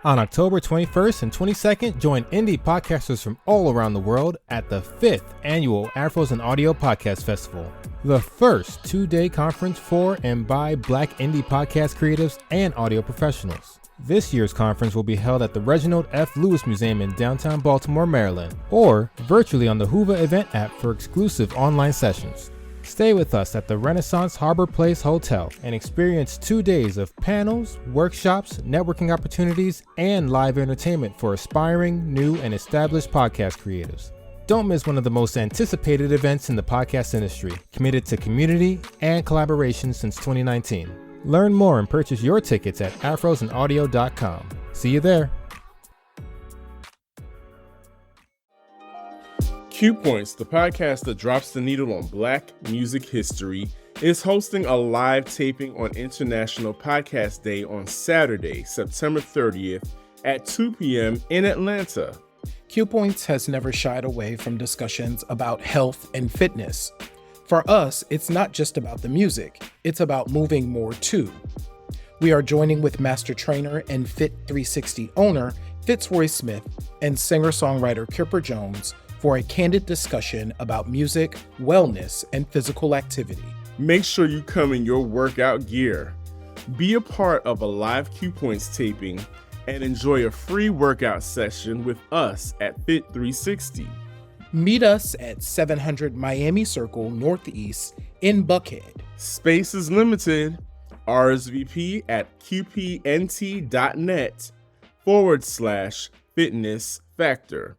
On October 21st and 22nd, join indie podcasters from all around the world at the 5th Annual Afros and Audio Podcast Festival, the first two-day conference for and by Black indie podcast creatives and audio professionals. This year's conference will be held at the Reginald F. Lewis Museum in downtown Baltimore, Maryland, or virtually on the Hoover Event app for exclusive online sessions. Stay with us at the Renaissance Harbor Place Hotel and experience 2 days of panels, workshops, networking opportunities, and live entertainment for aspiring, new, and established podcast creatives. Don't miss one of the most anticipated events in the podcast industry, committed to community and collaboration since 2019. Learn more and purchase your tickets at afrosandaudio.com. See you there. Q Points, the podcast that drops the needle on Black music history, is hosting a live taping on International Podcast Day on Saturday, September 30th at 2 p.m. in Atlanta. Q Points has never shied away from discussions about health and fitness. For us, it's not just about the music, it's about moving more too. We are joining with master trainer and Fit 360 owner Fitzroy Smith and singer-songwriter Kipper Jones for a candid discussion about music, wellness, and physical activity. Make sure you come in your workout gear. Be a part of a live Q Points taping and enjoy a free workout session with us at Fit 360. Meet us at 700 Miami Circle Northeast in Buckhead. Space is limited. RSVP at qpnt.net/fitness factor.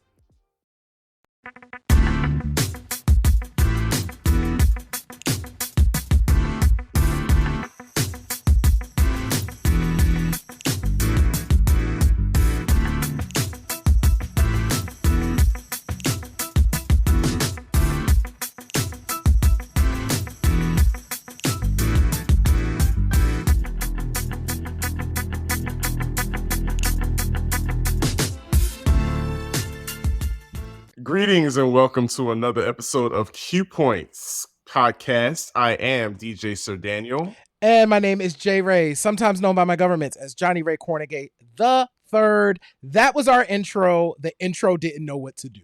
Greetings and welcome to another episode of Q Points podcast. I am DJ Sir Daniel. And my name is Jay Ray, sometimes known by my government as Johnny Ray Cornegate the Third. That was our intro. The intro didn't know what to do.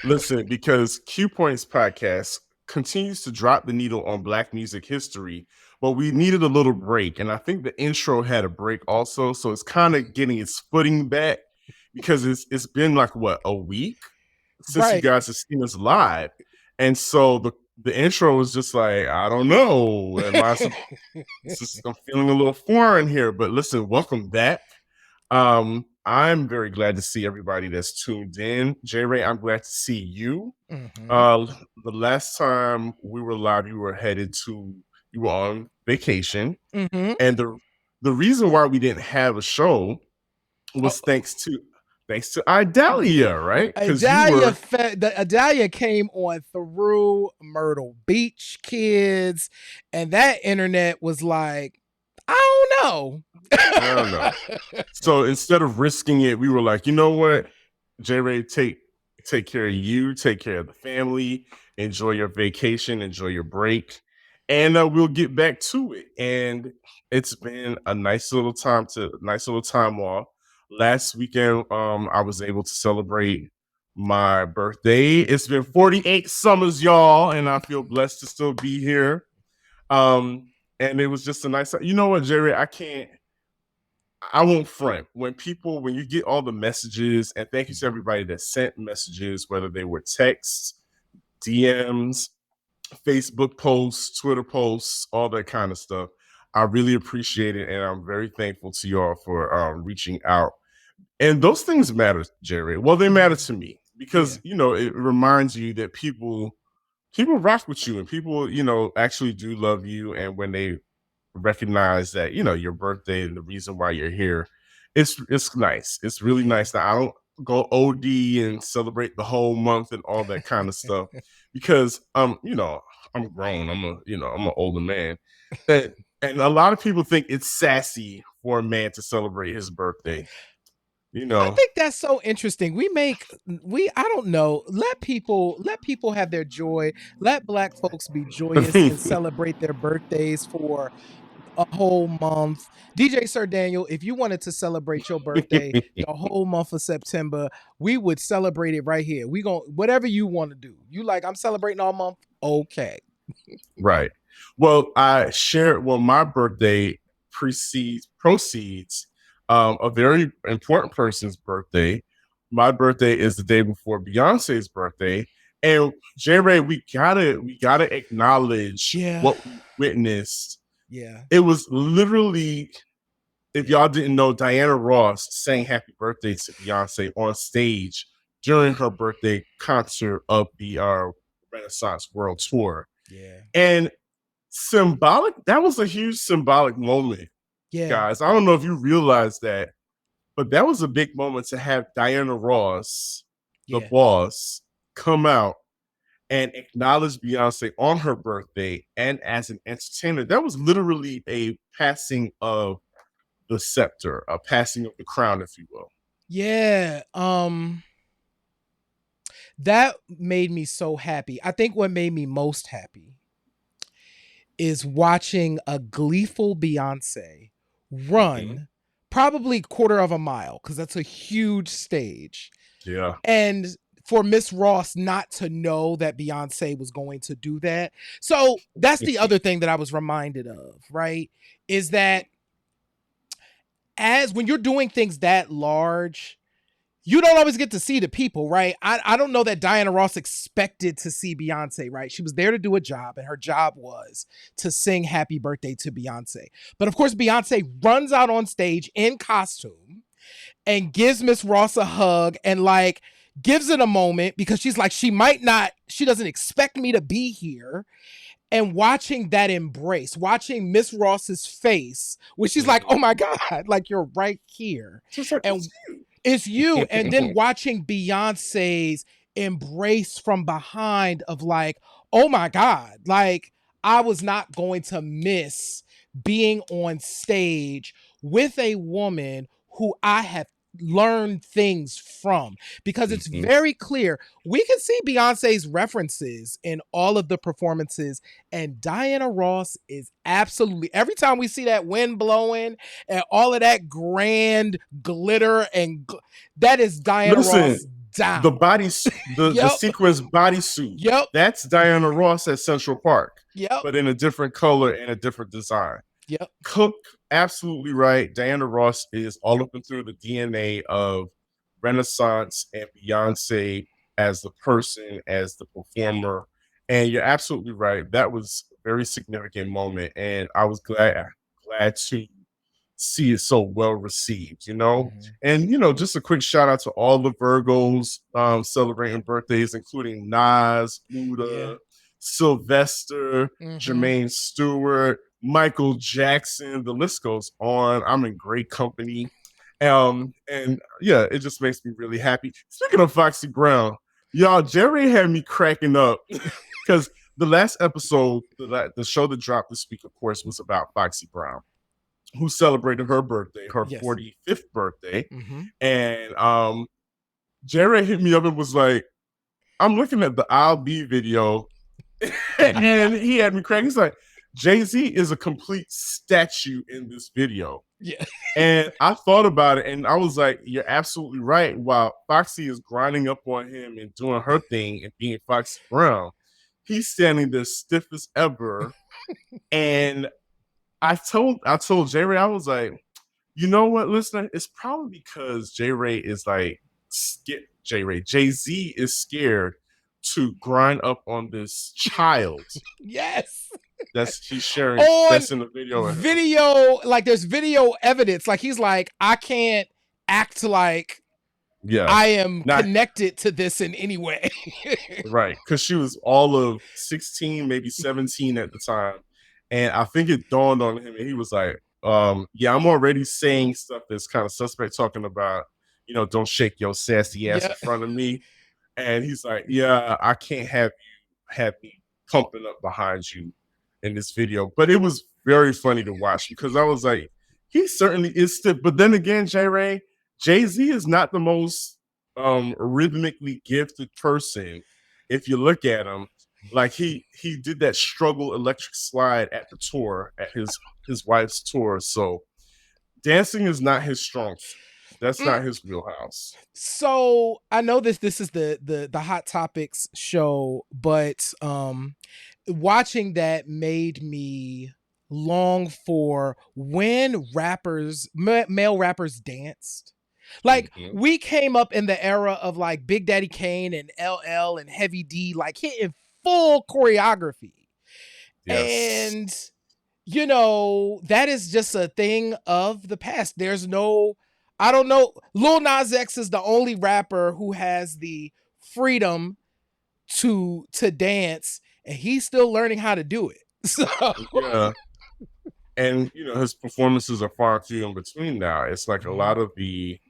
Listen, because Q Points podcast continues to drop the needle on Black music history, but we needed a little break. And I think the intro had a break also. So it's kind of getting its footing back because it's been like, what, a week? Since you guys have seen us live. And so the intro was just like, I don't know. I'm feeling a little foreign here, but listen, welcome back. I'm very glad to see everybody that's tuned in. J Ray, I'm glad to see you. Mm-hmm. The last time we were live, you were on vacation. Mm-hmm. And the reason why we didn't have a show was thanks to Idalia, right? Idalia came on through Myrtle Beach, kids, and that internet was like, I don't know. So instead of risking it, we were like, you know what, J-Ray, take care of you, take care of the family, enjoy your vacation, enjoy your break, and we'll get back to it. And it's been a nice little time off. Last weekend, I was able to celebrate my birthday. It's been 48 summers, y'all, and I feel blessed to still be here. And it was just a nice, you know what, Jerry, I won't front. When you get all the messages, and thank you to everybody that sent messages, whether they were texts, DMs, Facebook posts, Twitter posts, all that kind of stuff. I really appreciate it, and I'm very thankful to y'all for reaching out. And those things matter, Jerry. Well, they matter to me because, it reminds you that people rock with you and people, actually do love you. And when they recognize that, your birthday and the reason why you're here, it's nice. It's really nice that I don't go OD and celebrate the whole month and all that kind of stuff because, I'm grown. I'm an older man. And a lot of people think it's sassy for a man to celebrate his birthday. I think that's so interesting. I don't know. Let people have their joy. Let Black folks be joyous and celebrate their birthdays for a whole month. DJ Sir Daniel, if you wanted to celebrate your birthday the whole month of September, we would celebrate it right here. We gon' whatever you want to do. You like, I'm celebrating all month. Okay. Right. Well, my birthday proceeds a very important person's birthday. My birthday is the day before Beyonce's birthday. And J Ray, we gotta acknowledge what we witnessed. Yeah. It was literally, if y'all didn't know, Diana Ross sang happy birthday to Beyonce on stage during her birthday concert of the Renaissance World Tour. Yeah. And that was a huge symbolic moment, guys. I don't know if you realize that, but that was a big moment to have Diana Ross, the boss, come out and acknowledge Beyonce on her birthday and as an entertainer. That was literally a passing of the scepter, a passing of the crown, if you will. Yeah. That made me so happy. I think what made me most happy is watching a gleeful Beyonce run probably quarter of a mile, because that's a huge stage. Yeah. And for Miss Ross not to know that Beyonce was going to do that. So that's the other thing that I was reminded of, right? Is that when you're doing things that large, you don't always get to see the people, right? I don't know that Diana Ross expected to see Beyonce, right? She was there to do a job, and her job was to sing happy birthday to Beyonce. But of course, Beyonce runs out on stage in costume and gives Miss Ross a hug and like gives it a moment, because she's like, she doesn't expect me to be here. And watching that embrace, watching Miss Ross's face, where she's like, oh my God, like, you're right here. And it's you. And then watching Beyonce's embrace from behind of like, oh my God, like, I was not going to miss being on stage with a woman who I have learned things from, because it's very clear. We can see Beyonce's references in all of the performances, and Diana Ross is absolutely, every time we see that wind blowing and all of that grand glitter and that is Diana Ross down. The sequence bodysuit. That's Diana Ross at Central Park. But in a different color and a different design. Cook, absolutely right. Diana Ross is all up and through the DNA of Renaissance and Beyonce as the person, as the performer. And you're absolutely right. That was a very significant moment. And I was glad to see it so well received, you know? And, just a quick shout out to all the Virgos celebrating birthdays, including Nas, Luda, Sylvester, Jermaine Stewart, Michael Jackson. The list goes on. I'm in great company. And yeah, it just makes me really happy. Speaking of Foxy Brown, y'all, Jerry had me cracking up because the last episode, the show that dropped this week, of course, was about Foxy Brown, who celebrated her birthday, her 45th birthday. And Jerry hit me up and was like, I'm looking at the I'll Be video. And he had me cracking. He's like, Jay-Z is a complete statue in this video. And I thought about it and I was like, you're absolutely right. While Foxy is grinding up on him and doing her thing and being Foxy Brown, he's standing there stiff as ever. And I told J-Ray, I was like, you know what, listener? It's probably because J-Ray is like, Jay-Z is scared to grind up on this child. He's sharing. That's in the video. Like, there's video evidence. Like, he's like, I can't act like I am connected to this in any way. Right. Because she was all of 16, maybe 17 at the time. And I think it dawned on him and he was like, yeah, I'm already saying stuff that's kind of suspect, talking about, don't shake your sassy ass in front of me. And he's like, yeah, I can't have me pumping up behind you in this video. But it was very funny to watch because I was like, he certainly is stiff. But then again, Jay-Z is not the most rhythmically gifted person if you look at him. Like he did that struggle electric slide at the tour, at his wife's tour. So dancing is not his strong suit. That's Mm, not his wheelhouse. So I know this is the Hot Topics show, but watching that made me long for when male rappers danced. Like Mhm. we came up in the era of like Big Daddy Kane and LL and Heavy D like hitting full choreography. Yes. And you know, that is just a thing of the past. There's no, I don't know. Lil Nas X is the only rapper who has the freedom to dance, and he's still learning how to do it. So Yeah. And his performances are far few in between now. It's like a Mhm, lot of the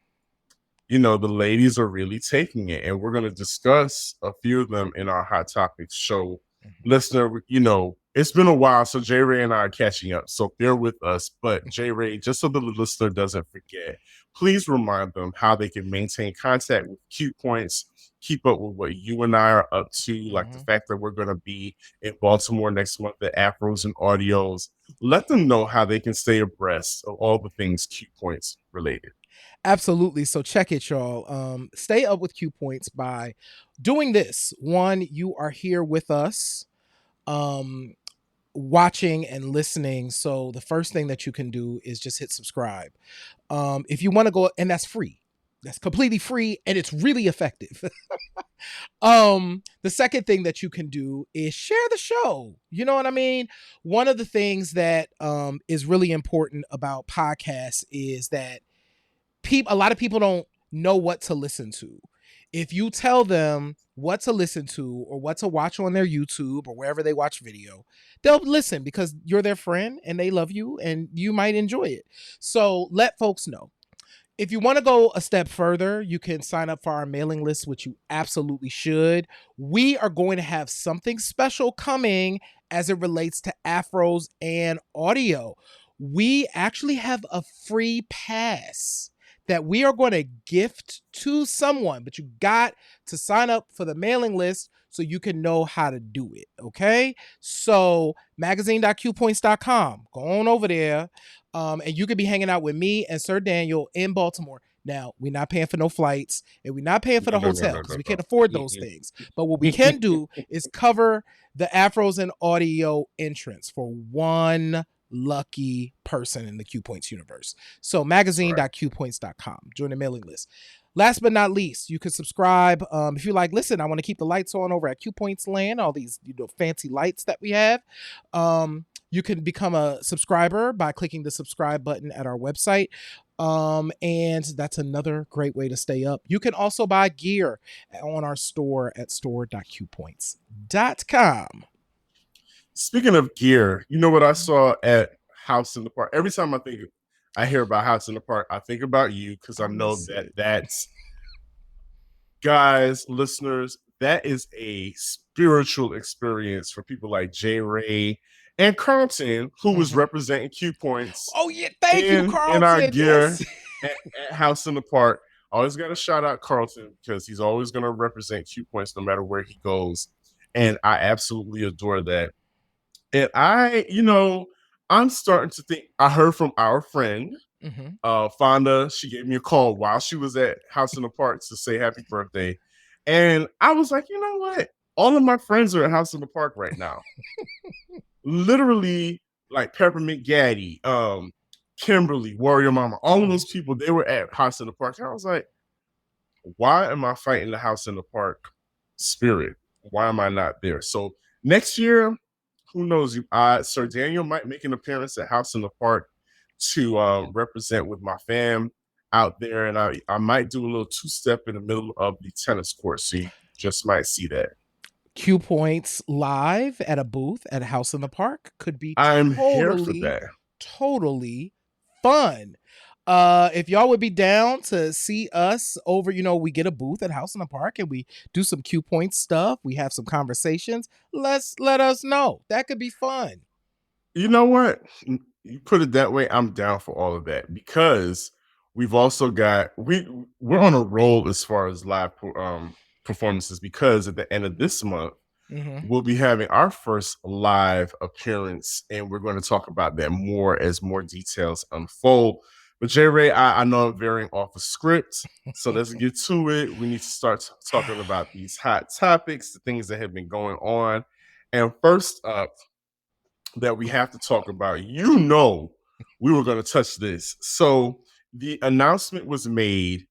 ladies are really taking it, and we're going to discuss a few of them in our Hot Topics show. mhm, Listener, it's been a while, so J Ray and I are catching up, so bear with us. But J Ray, just so the listener doesn't forget, please remind them how they can maintain contact with Cute Points, keep up with what you and I are up to, like the mhm. fact that we're going to be in Baltimore next month at Afros and Audios. Let them know how they can stay abreast of all the things Cute Points related. Absolutely. So check it, y'all. Stay up with Q Points by doing this. One, you are here with us. Um, watching and listening. So the first thing that you can do is just hit subscribe. If you want to go, and that's free. That's completely free and it's really effective. The second thing that you can do is share the show. You know what I mean? One of the things that is really important about podcasts is that a lot of people don't know what to listen to. If you tell them what to listen to or what to watch on their YouTube or wherever they watch video, they'll listen because you're their friend and they love you and you might enjoy it. So let folks know. If you want to go a step further, you can sign up for our mailing list, which you absolutely should. We are going to have something special coming as it relates to afros and audio. We actually have a free pass that we are going to gift to someone, but you got to sign up for the mailing list so you can know how to do it. Okay. So magazine.qpoints.com. Go on over there. And you could be hanging out with me and Sir Daniel in Baltimore. Now, we're not paying for no flights and we're not paying for No, the no, no, hotel no, because no, we no. can't afford those Mm-mm. things. But what we can do is cover the Afros and Audio entrance for one lucky person in the Q Points universe. So Right. magazine.qpoints.com. Join the mailing list. Last but not least, you can subscribe. If you're like, listen, I want to keep the lights on over at Q Points Land, all these fancy lights that we have. You can become a subscriber by clicking the subscribe button at our website. And that's another great way to stay up. You can also buy gear on our store at store.qpoints.com. Speaking of gear, you know what I saw at House in the Park? Every time I hear about House in the Park, I think about you because I I know miss that it. that's guys, listeners, that is a spiritual experience for people like J Ray and Carlton, who was Mhm. representing Q Points Oh yeah, thank you, in our Carlton. Yes. gear at House in the Park. Always got to shout out Carlton because he's always going to represent Q Points no matter where he goes. And I absolutely adore that. And I'm starting to think, I heard from our friend, Mhm. Fonda. She gave me a call while she was at House in the Park to say happy birthday. And I was like, you know what? All of my friends are at House in the Park right now. Literally, like Peppermint Gaddy, Kimberly, Warrior Mama, all of those people, they were at House in the Park. And I was like, why am I fighting the House in the Park spirit? Why am I not there? So next year, who knows? Sir Daniel might make an appearance at House in the Park to represent with my fam out there, and I might do a little two-step in the middle of the tennis court, so you just might see that. Q Points live at a booth at House in the Park could be I'm here for totally, that. totally fun. If y'all would be down to see us over, we get a booth at House in the Park and we do some Q Point stuff. We have some conversations. Let us know. That could be fun. You know what? You put it that way, I'm down for all of that because we've also got we're on a roll as far as live performances because at the end of this month we'll be having our first live appearance, and we're going to talk about that more as more details unfold. But J Ray, I know I'm veering off a script, so let's get to it. We need to start talking about these hot topics, the things that have been going on. And first up, that we have to talk about, we were going to touch this. So the announcement was made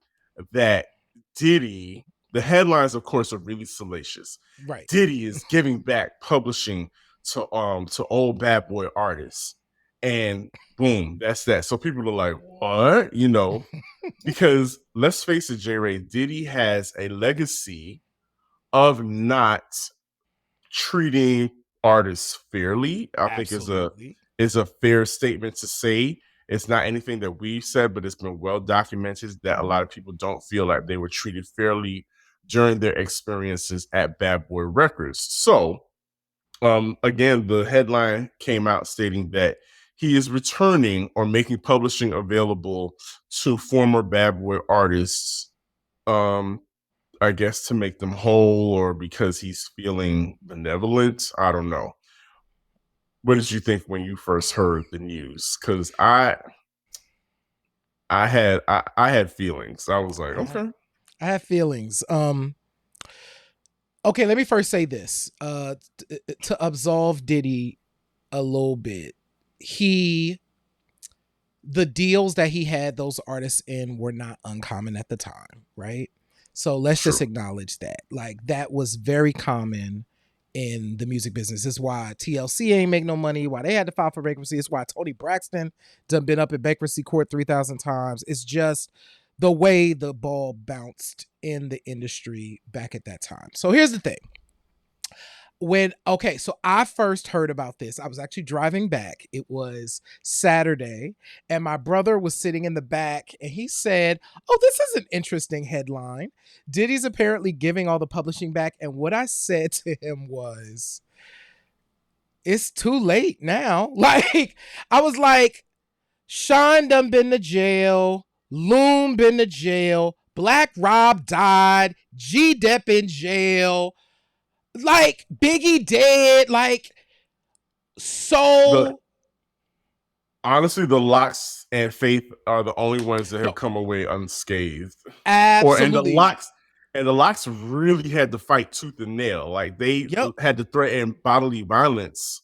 that Diddy, the headlines, of course, are really salacious. Right. Diddy is giving back publishing to old bad boy artists. And boom, that's that. So people are like, what? Because let's face it, J Ray, Diddy has a legacy of not treating artists fairly. I think is a fair statement to say. It's not anything that we've said, but it's been well documented that a lot of people don't feel like they were treated fairly during their experiences at Bad Boy Records. So, again, the headline came out stating that he is returning or making publishing available to former Bad Boy artists, I guess to make them whole or because he's feeling benevolent. I don't know. What did you think when you first heard the news? Because I had feelings. I was like, okay. I have feelings. Okay, let me first say this. To absolve Diddy a little bit, the deals that he had those artists in were not uncommon at the time, right? So let's just acknowledge that. Like, that was very common in the music business. This is why TLC ain't make no money, why they had to file for bankruptcy. It's why Tony Braxton done been up in bankruptcy court 3,000 times. It's just the way the ball bounced in the industry back at that time. So here's the thing. So I first heard about this. I was actually driving back. It was Saturday, and my brother was sitting in the back, and he said, "Oh, this is an interesting headline. Diddy's apparently giving all the publishing back." And what I said to him was, "It's too late now." Like, I was like, Sean done been to jail, Loon been to jail, Black Rob died, G-Dep in jail, like Biggie dead, like, so honestly, the Locks and Faith are the only ones that have come away unscathed. Absolutely. And the Locks really had to fight tooth and nail. Like, they had to threaten bodily violence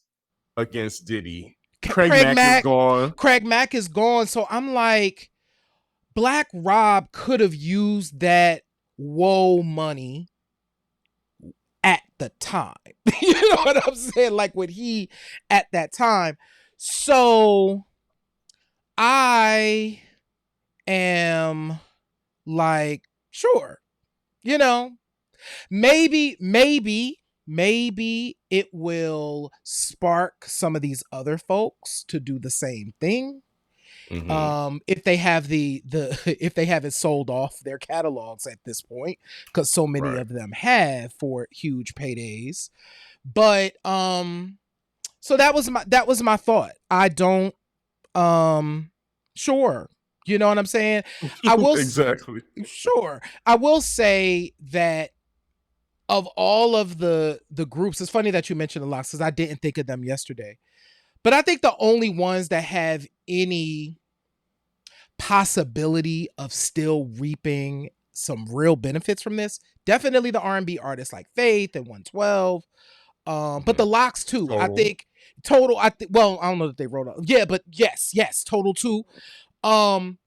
against Diddy. Craig Mack is gone. Craig Mack is gone. So I'm like, Black Rob could have used that money at the time. You know what I'm saying? Like, when he at that time. So I am like, sure, maybe it will spark some of these other folks to do the same thing. If they have if they have it sold off their catalogs at this point, because so many of them have for huge paydays. But so that was my thought. I don't sure. You know what I'm saying? I will exactly. Sure. I will say that of all of the groups, it's funny that you mentioned the Locks, because I didn't think of them yesterday. But I think the only ones that have any possibility of still reaping some real benefits from this, definitely the R&B artists like Faith and 112. But the Locks too. Total. I think Total. Well, I don't know that they wrote up. Yeah, but yes, Total too. I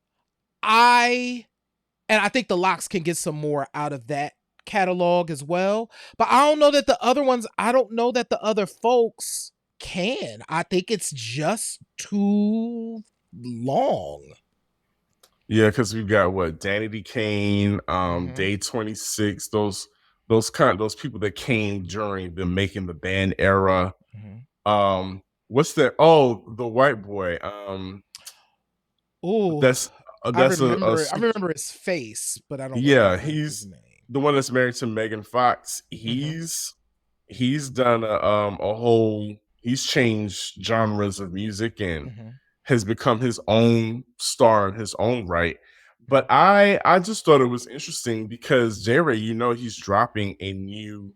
think the Locks can get some more out of that catalog as well. But I don't know that the other ones. I don't know that the other folks can. I think it's just too long. Yeah, because we've got Danity Kane, Day 26, those people that came during the Making the Band era. What's that? Oh, the white boy. I remember his face, but I don't. Yeah, he's the one that's married to Megan Fox. He's done a whole. He's changed genres of music and has become his own star in his own right. But I just thought it was interesting because J-Ray, he's dropping a new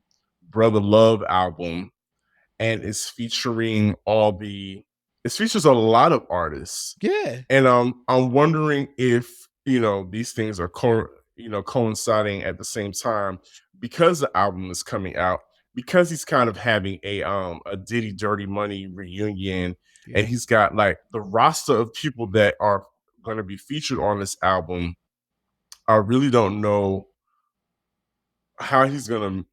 Brother Love album, and it features a lot of artists. Yeah. And I'm wondering if, these things are coinciding at the same time because the album is coming out, because he's kind of having a Diddy Dirty Money reunion, and he's got like the roster of people that are going to be featured on this album. I really don't know how he's gonna,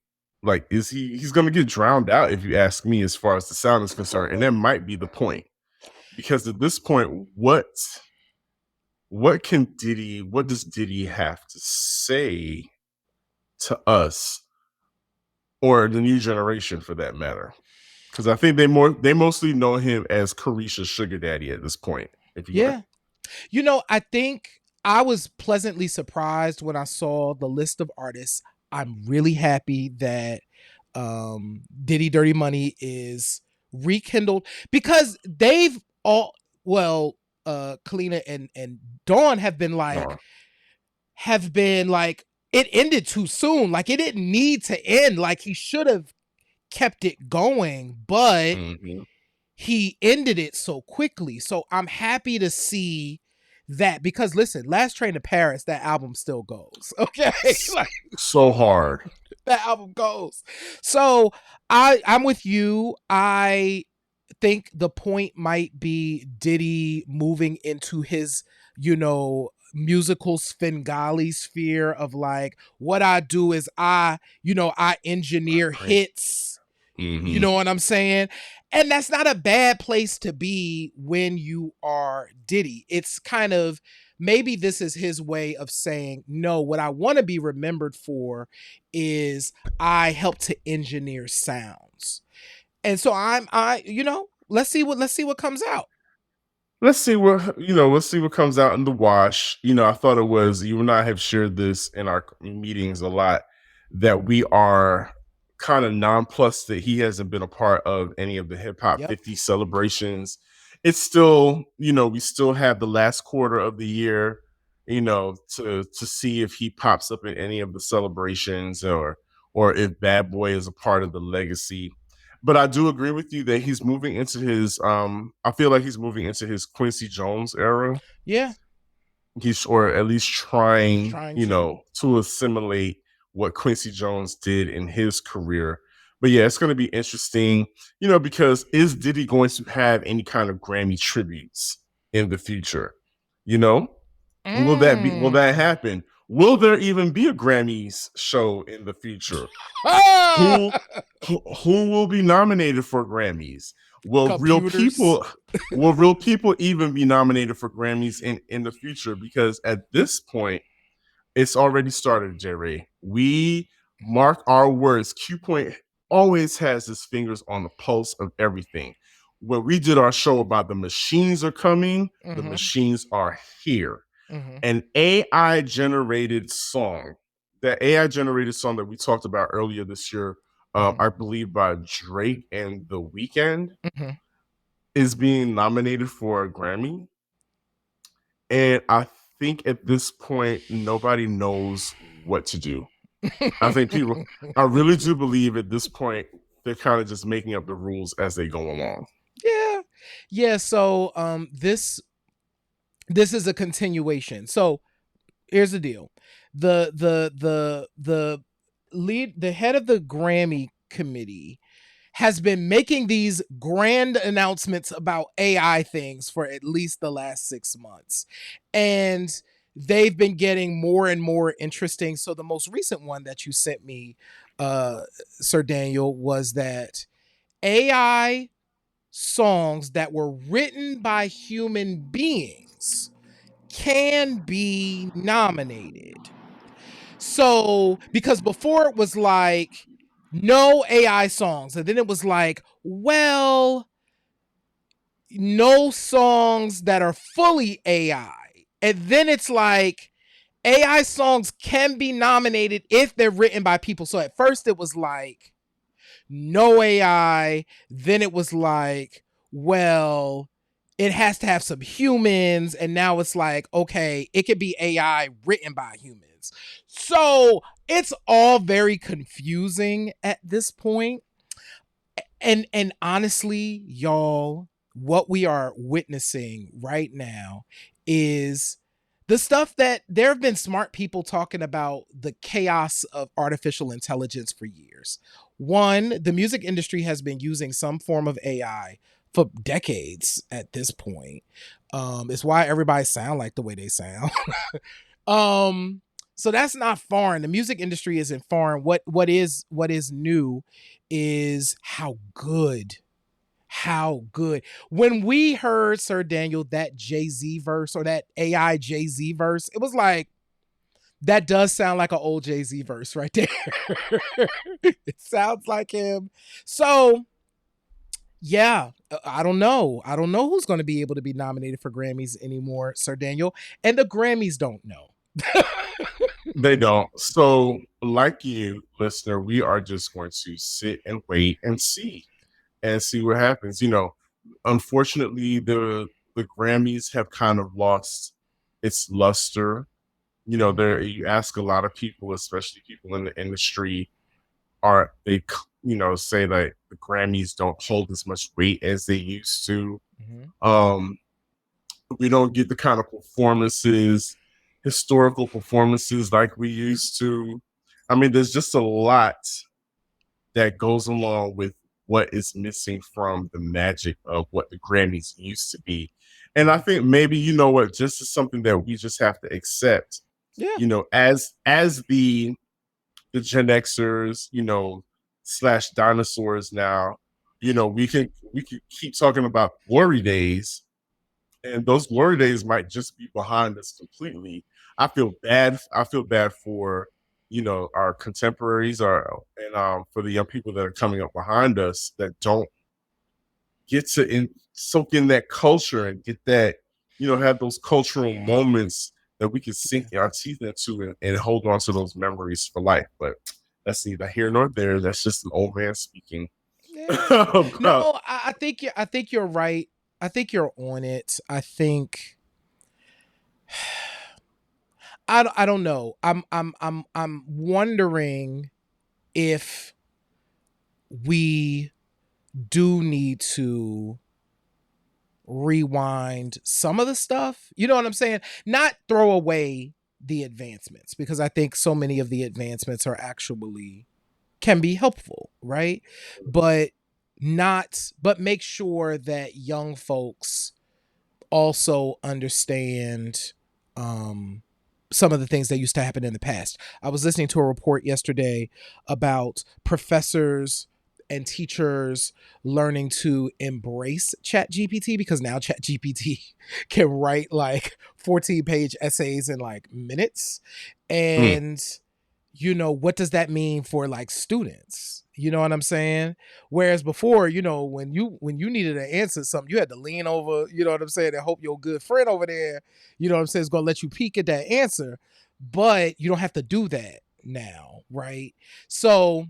like, he's gonna get drowned out, if you ask me, as far as the sound is concerned. And that might be the point, because at this point, what does Diddy have to say to us, or the new generation for that matter? Because I think they mostly know him as Carisha's sugar daddy at this point. Yeah. I think I was pleasantly surprised when I saw the list of artists. I'm really happy that Diddy Dirty Money is rekindled, because they've all, Kalina and Dawn have been like, it ended too soon. Like, it didn't need to end. Like, he should have kept it going, but he ended it so quickly. So I'm happy to see that, because listen, Last Train to Paris, that album still goes. Okay. Like, so hard. That album goes. So I'm with you. I think the point might be Diddy moving into his, musical Svengali sphere of like, what I do is I engineer hits. You know what I'm saying? And that's not a bad place to be when you are Diddy. It's kind of, maybe this is his way of saying, no, what I want to be remembered for is I helped to engineer sounds. And so let's see what comes out. Let's see what comes out in the wash. I thought you and I have shared this in our meetings a lot, that we are kind of nonplussed that he hasn't been a part of any of the hip hop 50 celebrations. It's still, we still have the last quarter of the year, to see if he pops up in any of the celebrations, or if Bad Boy is a part of the legacy. But I do agree with you that he's moving into his I feel like he's moving into his Quincy Jones era. Yeah. Or at least trying to assimilate what Quincy Jones did in his career. But yeah, it's going to be interesting, because is Diddy going to have any kind of Grammy tributes in the future? Will that happen? Will there even be a Grammys show in the future? Who will be nominated for Grammys? Will real people even be nominated for Grammys in the future? Because at this point, it's already started, Jerry. We mark our words. Q Point always has his fingers on the pulse of everything. When we did our show about the machines are coming, the machines are here. An AI-generated song, that AI-generated song that we talked about earlier this year, I believe by Drake and The Weeknd, is being nominated for a Grammy. And I think at this point, nobody knows what to do. I really do believe at this point, they're kind of just making up the rules as they go along. Yeah. Yeah. So this is a continuation. So here's the deal. The head of the Grammy Committee has been making these grand announcements about AI things for at least the last 6 months. And they've been getting more and more interesting. So the most recent one that you sent me, Sir Daniel, was that AI songs that were written by human beings can be nominated. So, because before it was like, no AI songs. And then it was like, well, no songs that are fully AI. And then it's like, AI songs can be nominated if they're written by people. So at first it was like, no AI. Then it was like, well, it has to have some humans. And now it's like, okay, it could be AI written by humans. So it's all very confusing at this point. And honestly, y'all, what we are witnessing right now is the stuff that there have been smart people talking about the chaos of artificial intelligence for years. One, the music industry has been using some form of AI for decades at this point. It's why everybody sound like the way they sound. um, so that's not foreign. The music industry isn't foreign. What is new is how good. When we heard Sir Daniel that Jay-Z verse or that AI Jay-Z verse, it was like that does sound like an old Jay-Z verse right there. It sounds like him. So yeah, I don't know. I don't know who's going to be able to be nominated for Grammys anymore, Sir Daniel. And the Grammys don't know. They don't. So, like you, listener, we are just going to sit and wait and see what happens. Unfortunately, the Grammys have kind of lost its luster. There you ask a lot of people, especially people in the industry, are they say that the Grammys don't hold as much weight as they used to. Um, we don't get the kind of historical performances like we used to. I mean, there's just a lot that goes along with what is missing from the magic of what the Grammys used to be. And I think maybe, just is something that we just have to accept. Yeah. As the Gen Xers, slash dinosaurs now, we can keep talking about glory days, and those glory days might just be behind us completely. I feel bad. I feel bad for our contemporaries, and for the young people that are coming up behind us that don't get to soak in that culture and get that have those cultural moments that we can sink our teeth into and hold on to those memories for life. But that's neither here nor there. That's just an old man speaking. Yeah. No, I think you're right. I think you're on it. I think I don't know. I'm wondering if we do need to rewind some of the stuff. You know what I'm saying? Not throw away the advancements, because I think so many of the advancements are actually can be helpful, right? But make sure that young folks also understand some of the things that used to happen in the past. I was listening to a report yesterday about professors and teachers learning to embrace ChatGPT, because now ChatGPT can write like 14-page essays in like minutes. And what does that mean for like students? You know what I'm saying? Whereas before, when you needed to answer something, you had to lean over, you know what I'm saying, and hope your good friend over there, you know what I'm saying, is gonna let you peek at that answer. But you don't have to do that now, right? So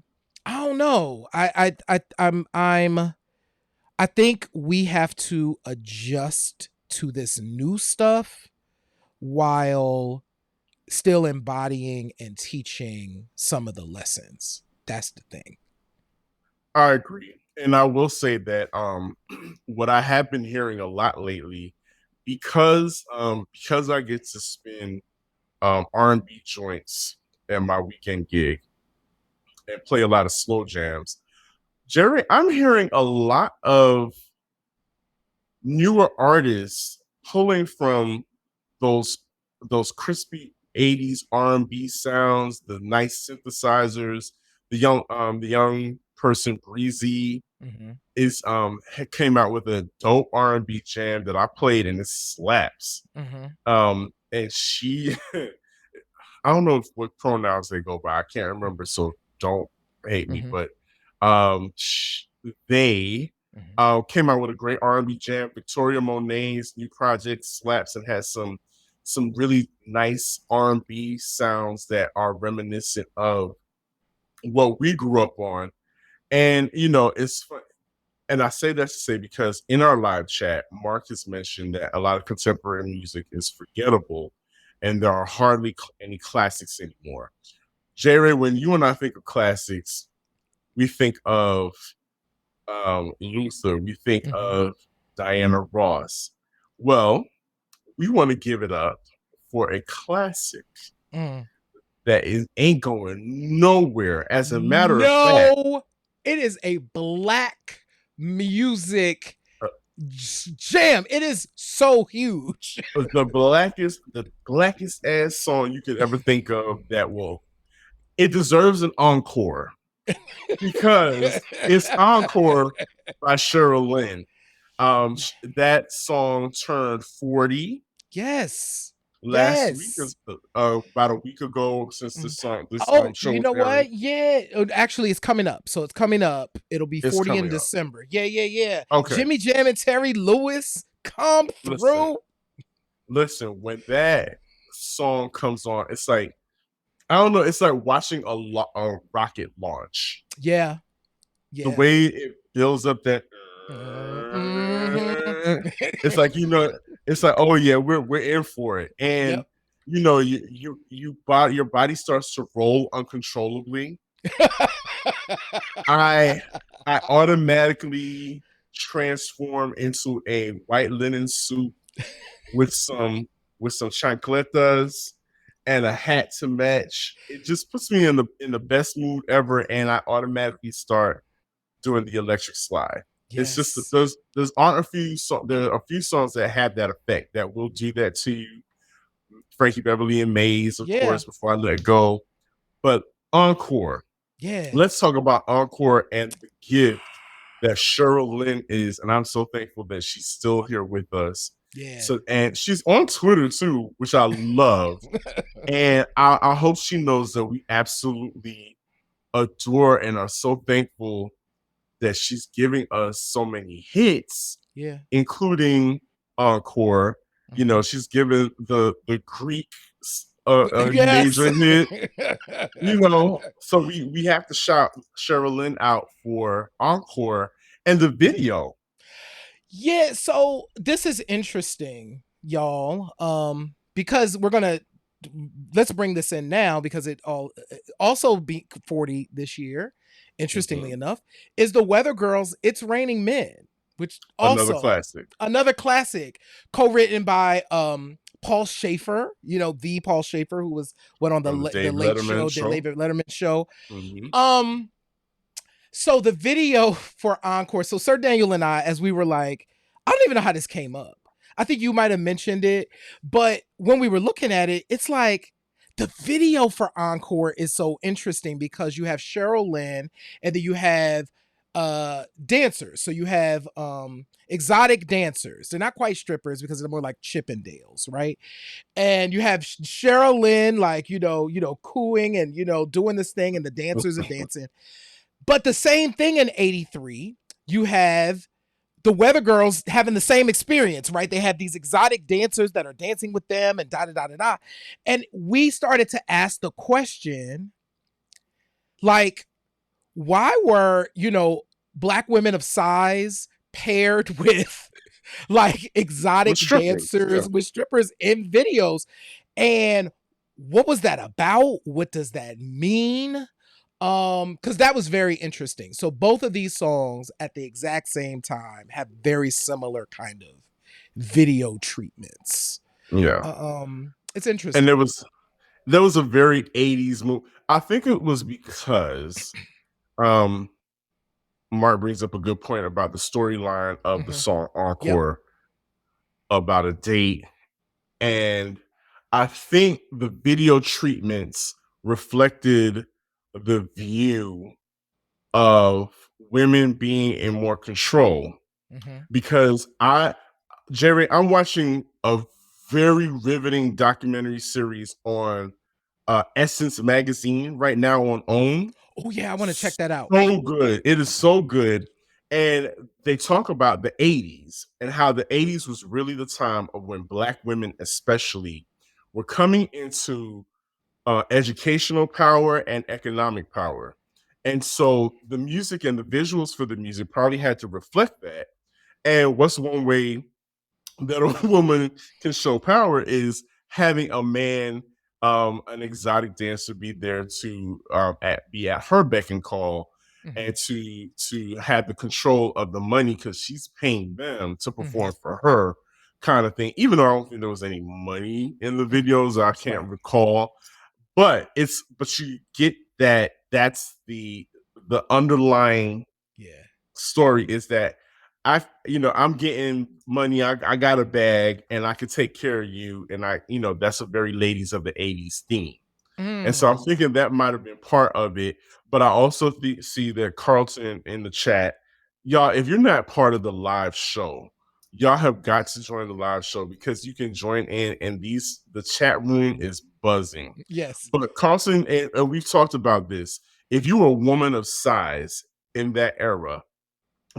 I don't know. I think we have to adjust to this new stuff while still embodying and teaching some of the lessons. That's the thing. I agree. And I will say that what I have been hearing a lot lately, because I get to spin R&B joints at my weekend gig and play a lot of slow jams. Jerry, I'm hearing a lot of newer artists pulling from those crispy 80s R&B sounds, the nice synthesizers. The young person Breezy is came out with a dope R&B jam that I played, and it slaps. And she I don't know what pronouns they go by. I can't remember, so don't hate me. But they came out with a great R&B jam. Victoria Monet's new project slaps and has some really nice R&B sounds that are reminiscent of what we grew up on. And it's fun. And I say that to say, because in our live chat, Marcus mentioned that a lot of contemporary music is forgettable. and there are hardly any classics anymore. J. Ray, when you and I think of classics, we think of Luther, we think of Diana Ross. Well, we want to give it up for a classic that ain't going nowhere. As a matter of fact, it is a black music jam. It is so huge. the blackest ass song you could ever think of. It deserves an encore because it's Encore by Cheryl Lynn. That song turned 40. Yes. Last week, about a week ago, since this song show. You know what? Yeah, actually, it's coming up. So it's coming up. It'll be 40 in December. Yeah. Okay. Jimmy Jam and Terry Lewis come through. Listen, when that song comes on, it's like, I don't know. It's like watching a rocket launch. Yeah. The way it builds up that. It's like, it's like, oh yeah, we're in for it, and your body starts to roll uncontrollably. I automatically transform into a white linen suit with some chancletas and a hat to match. It just puts me in the best mood ever, and I automatically start doing the electric slide. Yes. It's just that there are a few songs that have that effect, that will do that to you. Frankie Beverly and Maze, of course, Before I Let Go. But Encore. Yeah. Let's talk about Encore and the gift that Cheryl Lynn is. And I'm so thankful that she's still here with us. Yeah. So, and she's on Twitter too, which I love. And I hope she knows that we absolutely adore and are so thankful that she's giving us so many hits, including Encore. She's given the Greek major hit. So we have to shout Cheryl Lynn out for Encore and the video. Yeah, so this is interesting, y'all. Because let's bring this in now, because it also beat 40 this year. Interestingly enough, is the Weather Girls' "It's Raining Men," which also another classic, co-written by Paul Schaefer. The Paul Schaefer who went on the Late Letterman show. So the video for Encore. So Sir Daniel and I, as we were like, I don't even know how this came up. I think you might have mentioned it, but when we were looking at it, it's like, the video for Encore is so interesting because you have Cheryl Lynn, and then you have dancers. So you have exotic dancers. They're not quite strippers because they're more like Chippendales, right? And you have Cheryl Lynn, like, cooing and, doing this thing, and the dancers are dancing. But the same thing in 83, you have the Weather Girls having the same experience, right? They have these exotic dancers that are dancing with them and da-da-da-da-da. And we started to ask the question, like, why were, Black women of size paired with like exotic dancers with strippers in videos? And what was that about? What does that mean? Because that was very interesting. So both of these songs at the exact same time have very similar kind of video treatments. Yeah. It's interesting. And there was a very 80s move. I think it was because Mark brings up a good point about the storyline of the song Encore, about a date. And I think the video treatments reflected the view of women being in more control. Because Jerry, I'm watching a very riveting documentary series on Essence magazine right now on OWN. Oh yeah, I want to check that out. So good. It is so good. And they talk about the 80s and how the 80s was really the time of when Black women especially were coming into educational power and economic power. And so the music and the visuals for the music probably had to reflect that. And what's one way that a woman can show power is having a man, an exotic dancer, be there to be at her beck and call, Mhm. and to have the control of the money because she's paying them to Mhm. perform for her, kind of thing. Even though I don't think there was any money in the videos, I can't Right. recall. But you get that that's the underlying Yeah. story is that I'm getting money, I got a bag, and I could take care of you, and that's a very ladies of the 80s theme. And so I'm Mm. thinking that might have been part of it. But I also see that Carlton in the chat, y'all, if you're not part of the live show, y'all have got to join the live show because you can join in, and the chat room is buzzing. Yes. But Carlton, and we've talked about this, if you were a woman of size in that era,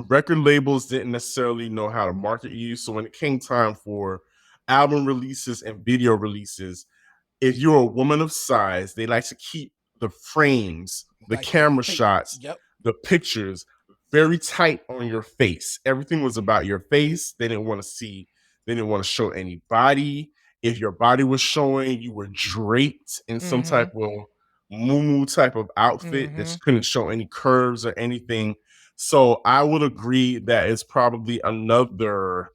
record labels didn't necessarily know how to market you. So when it came time for album releases and video releases, if you're a woman of size, they like to keep the frames, the Like camera fake. shots, Yep. the pictures very tight on your face. Everything was about your face. They didn't want to show any body. If your body was showing, you were draped in some Mm-hmm. type of moo type of outfit that Mm-hmm. couldn't show any curves or anything. So I would agree that it's probably another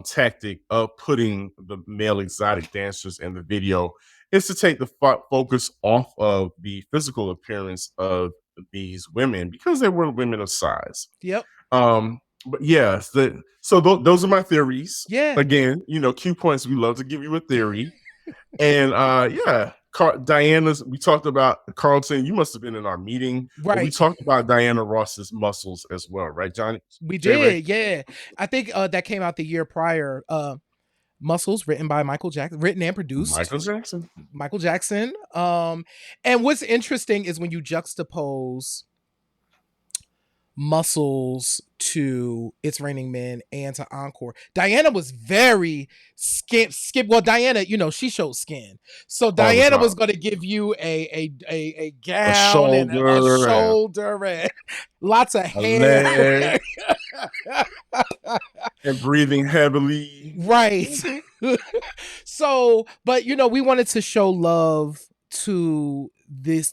tactic of putting the male exotic dancers in the video is to take the focus off of the physical appearance of these women because they were women of size. Yep. But yeah, those are my theories. Yeah. Again, Q points. We love to give you a theory, and yeah, Diana's. We talked about Carlton. You must have been in our meeting, but we Right. talked about Diana Ross's muscles as well, right, Johnny? We J. Ray? did. Yeah. I think that came out the year prior. Muscles, written by Michael Jackson, written and produced Michael Jackson. Michael Jackson. And what's interesting is when you juxtapose Muscles to It's Raining Men and to Encore. Diana was very skip. Well, Diana, she showed skin, so All the Diana was time. going to give you a A gown and a shoulder and shoulder and lots of a hair. leg and breathing heavily. Right. So, but we wanted to show love to these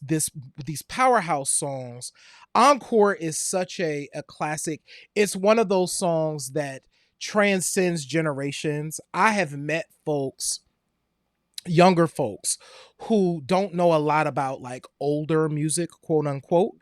powerhouse songs. Encore is such a classic. It's one of those songs that transcends generations. I have met younger folks who don't know a lot about like older music, quote unquote,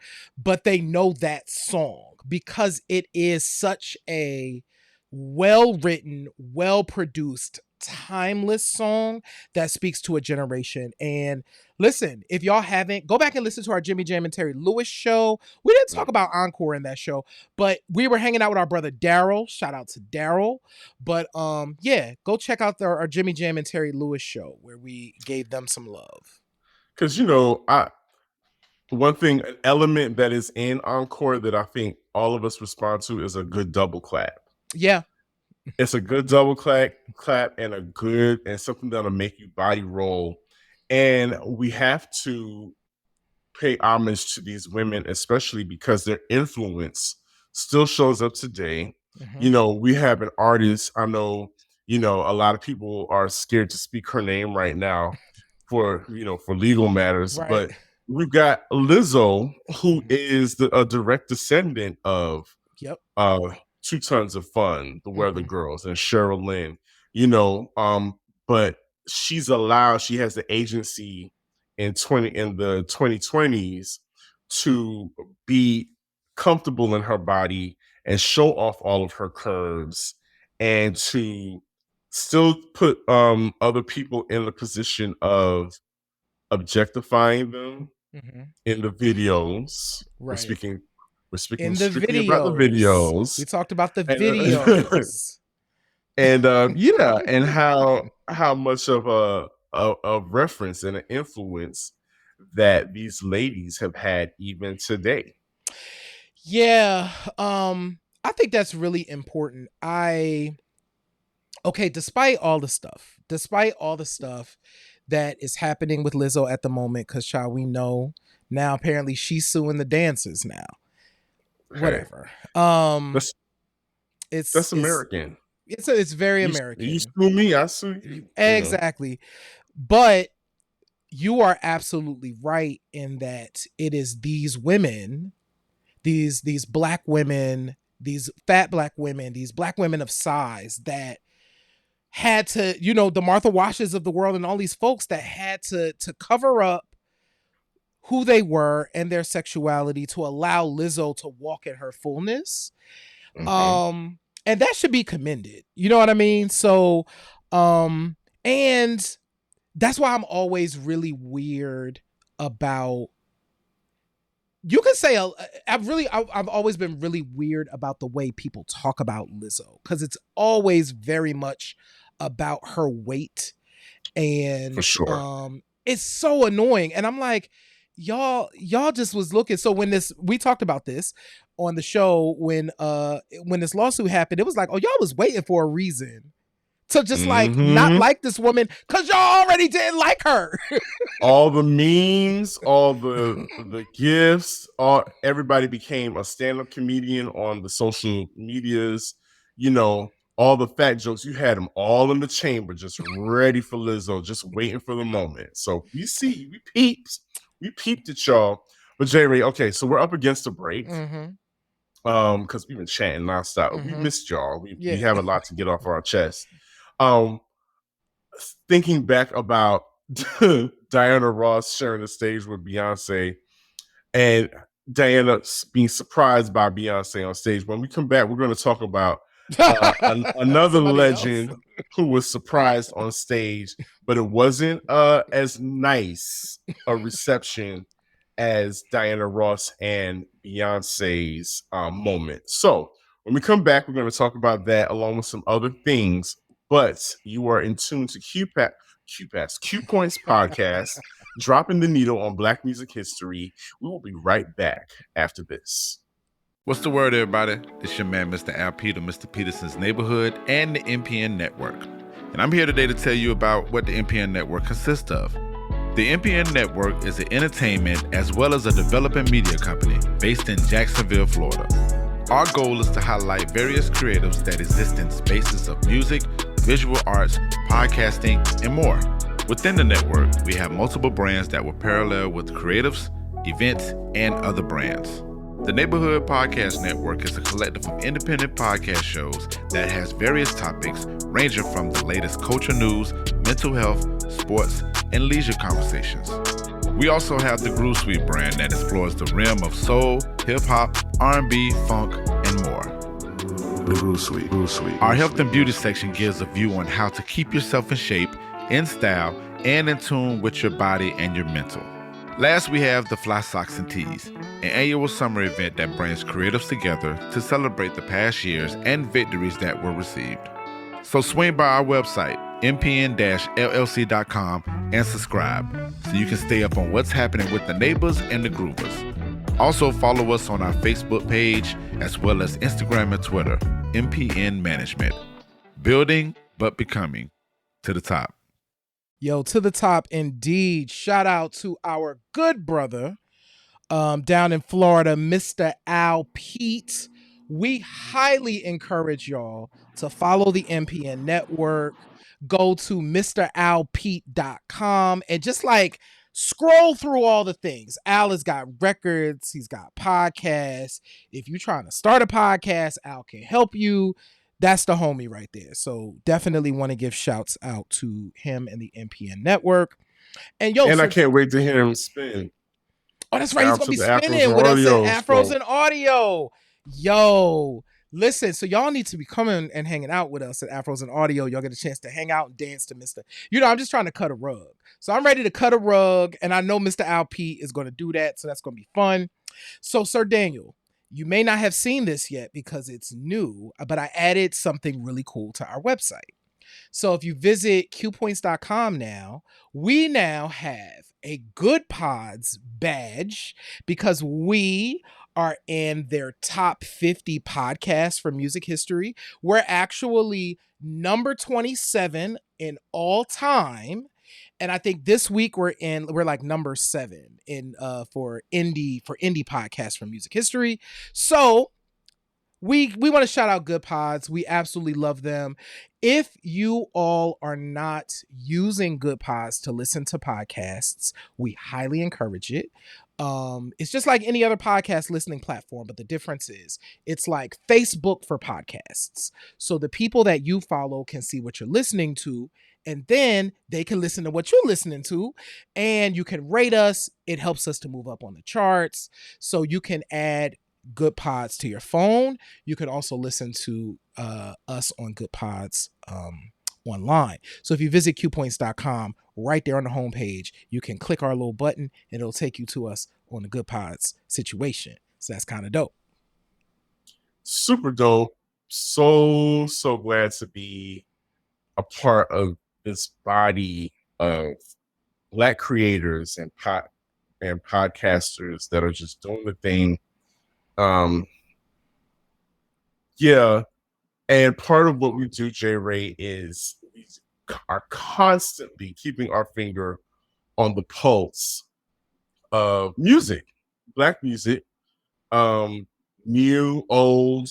but they know that song because it is such a well written, well produced, timeless song that speaks to a generation. And listen, if y'all haven't, go back and listen to our Jimmy Jam and Terry Lewis show. We didn't talk about Encore in that show, but we were hanging out with our brother Daryl. Shout out to Daryl. But yeah, go check out our Jimmy Jam and Terry Lewis show where we gave them some love. Because an element that is in Encore that I think all of us respond to is a good double clap. Yeah. It's a good double clap and and something that'll make you body roll. And we have to pay homage to these women, especially because their influence still shows up today. Mm-hmm. We have an artist. I know, a lot of people are scared to speak her name right now for legal matters, Right. but we've got Lizzo, who is a direct descendant of Yep. 2 Tons of Fun, the Weather Girls, and Cheryl Lynn, but she has the agency in the 2020s to be comfortable in her body and show off all of her curves and to still put other people in the position of objectifying them in the videos. Right. We're speaking In the strictly about the videos. videos. We talked about the And videos. yeah, and how much of a reference and an influence that these ladies have had even today. Yeah. I think that's really important. Despite all the stuff that is happening with Lizzo at the moment, because child, we know now apparently she's suing the dancers now. Okay. Whatever. That's It's American. It's very You American. sue me, I sue you. Exactly. But you are absolutely right in that it is these women, these black women, these fat black women, these black women of size that had to, the Martha Washes of the world and all these folks that had to cover up who they were and their sexuality to allow Lizzo to walk in her fullness. And that should be commended. You know what I mean? So, and that's why I'm always really weird about, you could say, I've always been really weird about the way people talk about Lizzo, because it's always very much about her weight. And For sure. It's so annoying. And I'm like, y'all just was looking. So when we talked about this on the show, when this lawsuit happened, it was like, oh, y'all was waiting for a reason to just like not like this woman because y'all already didn't like her. All the memes, all the gifts, everybody became a stand-up comedian on the social medias. All the fat jokes, you had them all in the chamber, just ready for Lizzo, just waiting for the moment. So we peeped at y'all. But J-Ray, okay, so we're up against a break. Because we've been chatting nonstop. We missed y'all. We have a lot to get off our chest. Thinking back about Diana Ross sharing the stage with Beyonce and Diana being surprised by Beyonce on stage. When we come back, we're going to talk about another legend who was surprised on stage, but it wasn't as nice a reception as Diana Ross and Beyonce's moment. So when we come back, we're going to talk about that along with some other things. But you are in tune to Q Points podcast, dropping the needle on Black music history. We will be right back after this. What's the word, everybody? It's your man, Mr. Al Peter, Mr. Peterson's Neighborhood, and the NPN Network. And I'm here today to tell you about what the NPN Network consists of. The NPN Network is an entertainment as well as a developing media company based in Jacksonville, Florida. Our goal is to highlight various creatives that exist in spaces of music, visual arts, podcasting, and more. Within the network, we have multiple brands that will parallel with creatives, events, and other brands. The Neighborhood Podcast Network is a collective of independent podcast shows that has various topics ranging from the latest culture news, mental health, sports, and leisure conversations. We also have the Groove Suite brand that explores the realm of soul, hip-hop, R&B, funk, and more. The Groove Suite. Our health and beauty section gives a view on how to keep yourself in shape, in style, and in tune with your body and your mental. Last, we have the Fly Socks and Tees, an annual summer event that brings creatives together to celebrate the past years and victories that were received. So swing by our website, mpn-llc.com, and subscribe so you can stay up on what's happening with the neighbors and the groovers. Also follow us on our Facebook page as well as Instagram and Twitter, MPN Management. Building but becoming to the top. Yo, to the top indeed. Shout out to our good brother down in Florida, Mr. Al Pete. We highly encourage y'all to follow the NPN Network. Go to MrAlPete.com and just like scroll through all the things. Al has got records. He's got podcasts. If you're trying to start a podcast, Al can help you. That's the homie right there. So definitely want to give shouts out to him and the NPN Network. And I can't wait to hear him spin. Oh, that's right. He's going to be spinning with us at Afros and Audio. Yo, listen. So y'all need to be coming and hanging out with us at Afros and Audio. Y'all get a chance to hang out and dance to Mr. I'm just trying to cut a rug. So I'm ready to cut a rug. And I know Mr. Al Pete is going to do that. So that's going to be fun. So Sir Daniel, you may not have seen this yet because it's new, but I added something really cool to our website. So if you visit qpoints.com now, we now have a Good Pods badge because we are in their top 50 podcasts for music history. We're actually number 27 in all time. And I think this week we're like number 7 in for indie podcasts for music history. So we want to shout out Good Pods. We absolutely love them. If you all are not using Good Pods to listen to podcasts, we highly encourage it. It's just like any other podcast listening platform, but the difference is it's like Facebook for podcasts. So the people that you follow can see what you're listening to, and then they can listen to what you're listening to, and you can rate us. It helps us to move up on the charts. So you can add Good Pods to your phone. You can also listen to us on Good Pods online. So if you visit qpoints.com, right there on the homepage, you can click our little button and it'll take you to us on the Good Pods situation. So that's kind of dope. Super dope. So glad to be a part of this body of Black creators and podcasters that are just doing the thing. Yeah. And part of what we do, J. Ray, is we are constantly keeping our finger on the pulse of music, Black music, new, old,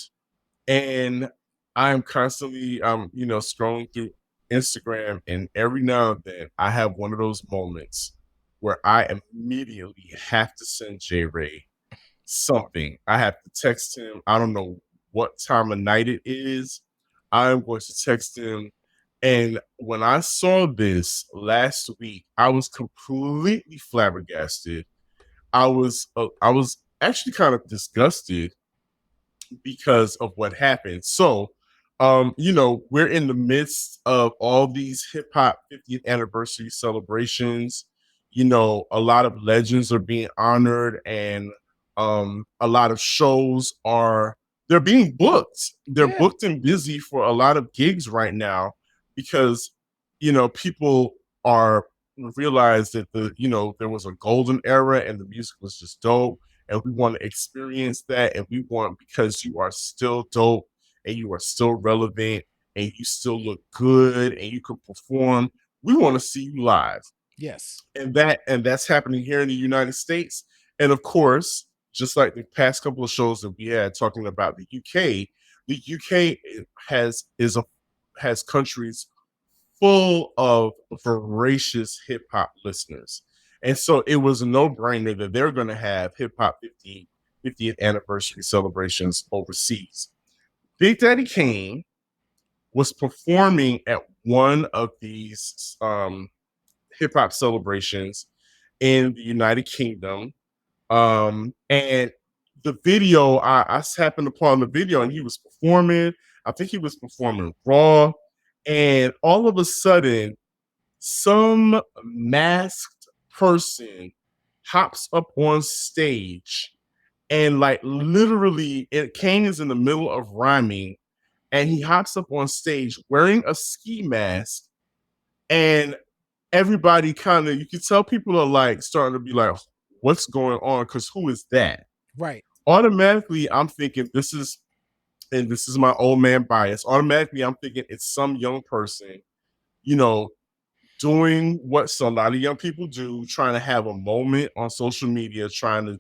and I'm constantly, scrolling through Instagram, and every now and then I have one of those moments where I immediately have to send J. Ray something. I have to text him. I don't know what time of night it is. I'm going to text him. And when I saw this last week, I was completely flabbergasted. I was actually kind of disgusted because of what happened. So, we're in the midst of all these hip hop 50th anniversary celebrations. A lot of legends are being honored, and a lot of shows they're being booked. They're booked and busy for a lot of gigs right now because, people are realize that there was a golden era and the music was just dope. And we want to experience that. And we want, because you are still dope and you are still relevant and you still look good and you can perform, we want to see you live. Yes. And that's happening here in the United States. And of course, just like the past couple of shows that we had talking about the UK has countries full of voracious hip hop listeners. And so it was a no-brainer that they're going to have hip hop 50th anniversary celebrations overseas. Big Daddy Kane was performing at one of these hip hop celebrations in the United Kingdom. And the video, I happened upon the video and he was performing. I think he was performing Raw. And all of a sudden, some masked person hops up on stage and like literally Kane is in the middle of rhyming and he hops up on stage wearing a ski mask, and everybody you can tell people are like starting to be like, what's going on? Because who is that? Right. Automatically, I'm thinking this is my old man bias. Automatically, I'm thinking it's some young person, doing what a lot of young people do, trying to have a moment on social media, trying to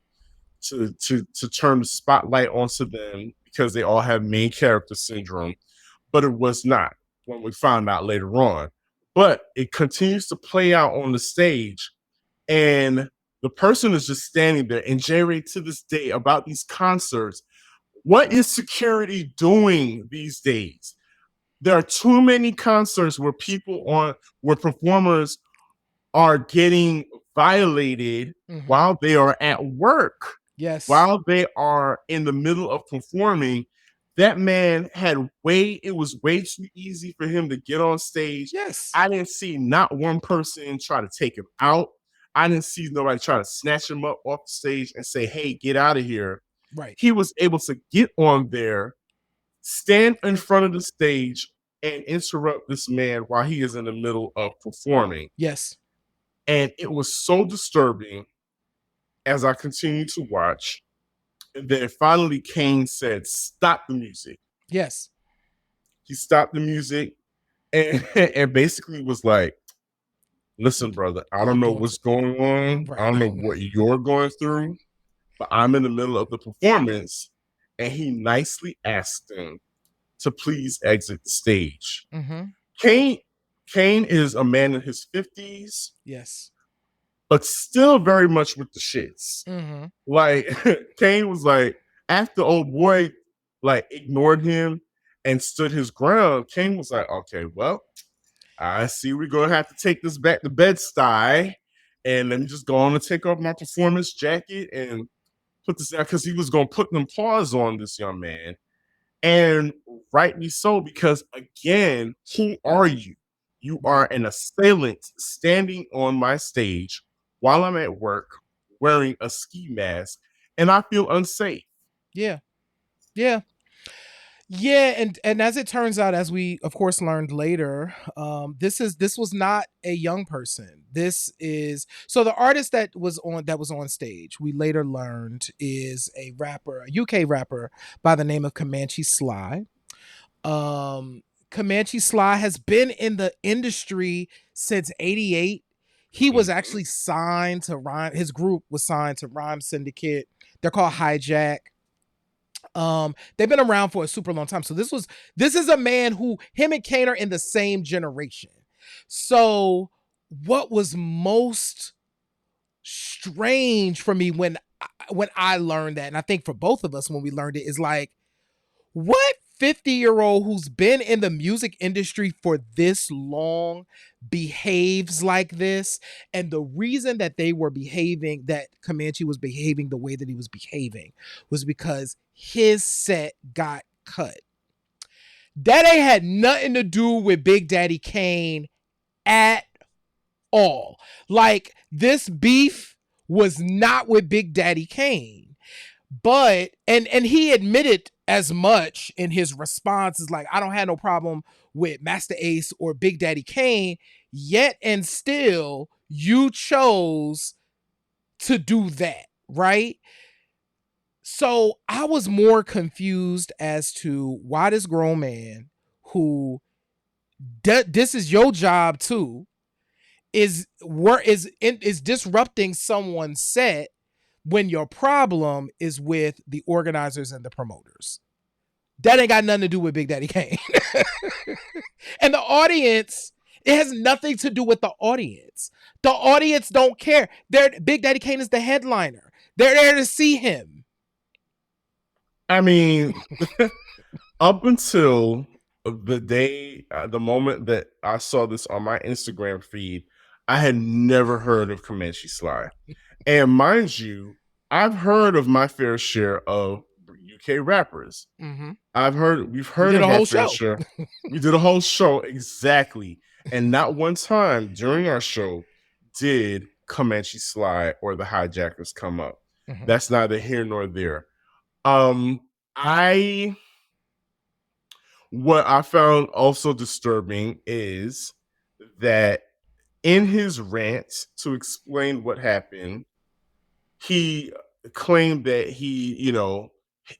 turn the spotlight onto them because they all have main character syndrome. But it was not, when we found out later on. But it continues to play out on the stage, and the person is just standing there. And Jerry, to this day, about these concerts, what is security doing these days? There are too many concerts where performers are getting violated while they are at work. Yes. While they are in the middle of performing. That man it was way too easy for him to get on stage. Yes. I didn't see not one person try to take him out. I didn't see nobody try to snatch him up off the stage and say, hey, get out of here. Right. He was able to get on there, stand in front of the stage, and interrupt this man while he is in the middle of performing. Yes. And it was so disturbing as I continued to watch. And then finally Kane said, stop the music. Yes. He stopped the music and basically was like, listen, brother, I don't know what's going on. Right. I don't know what you're going through, but I'm in the middle of the performance and he nicely asked him to please exit the stage. Mm-hmm. Kane is a man in his 50s, Yes. but still very much with the shits. Mm-hmm. Like Kane was like, after old boy like ignored him and stood his ground, Kane was like, okay, well, I see we're gonna have to take this back to Bed-Stuy, and let me just go on and take off my performance jacket and put this out, because he was gonna put them paws on this young man. And rightly so, because again, who are you? You are an assailant standing on my stage while I'm at work wearing a ski mask, and I feel unsafe. Yeah. Yeah. Yeah, and as it turns out, as we of course learned later, this was not a young person. This is so the artist that was on stage. We later learned is a rapper, a UK rapper by the name of Comanche Sly. Comanche Sly has been in the industry since '88. He was actually signed to Rhyme. His group was signed to Rhyme Syndicate. They're called Hijack. They've been around for a super long time. So this is a man who him and Kane are in the same generation. So what was most strange for me when I learned that, and I think for both of us when we learned it, is like, what 50-year-old who's been in the music industry for this long behaves like this? And the reason that Comanche was behaving the way that he was behaving was because his set got cut. That ain't had nothing to do with Big Daddy Kane at all. Like, this beef was not with Big Daddy Kane. But and he admitted as much in his response, is like, I don't have no problem with Master Ace or Big Daddy Kane, yet and still you chose to do that, right? So I was more confused as to why this grown man who this is your job too is disrupting someone's set when your problem is with the organizers and the promoters. That ain't got nothing to do with Big Daddy Kane. And the audience, it has nothing to do with the audience. The audience don't care. Big Daddy Kane is the headliner. They're there to see him. I mean, up until the moment that I saw this on my Instagram feed, I had never heard of Comanche Sly. And mind you, I've heard of my fair share of UK rappers. Mm-hmm. We've heard of our fair share. We did a whole show, exactly. And not one time during our show did Comanche Sly or the Hijackers come up. Mm-hmm. That's neither here nor there. What I found also disturbing is that in his rant to explain what happened, he claimed that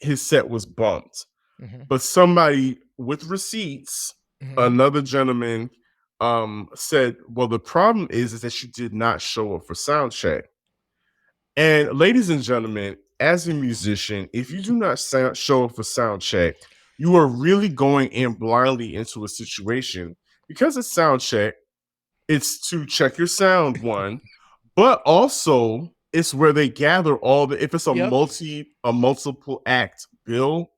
his set was bumped. Mm-hmm. But somebody with receipts, mm-hmm. another gentleman, said, well, the problem is that you did not show up for sound check. And ladies and gentlemen, as a musician, if you do not show up for sound check, you are really going in blindly into a situation. Because it's sound check, it's to check your sound, one, but also it's where they gather if it's a multiple act bill,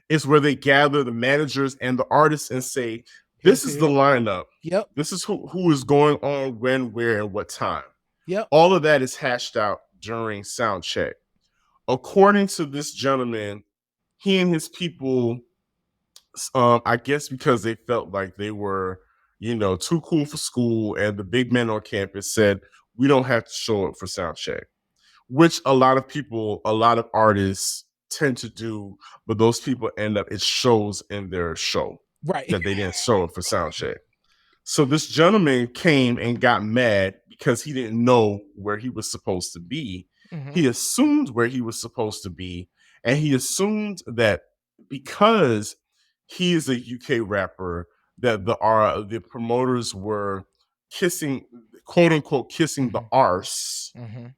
it's where they gather the managers and the artists and say, this is the lineup. Yep. This is who is going on, when, where, and what time. Yep. All of that is hashed out during sound check. According to this gentleman, he and his people, I guess because they felt like they were, too cool for school, and the big men on campus said, we don't have to show up for sound check, which a lot of artists tend to do, but those people it shows in their show, right, that they didn't show up for sound check. So this gentleman came and got mad because he didn't know where he was supposed to be. Mm-hmm. He assumed where he was supposed to be, and he assumed that because he is a UK rapper, that the promoters were kissing, quote unquote, kissing the arse, mm-hmm.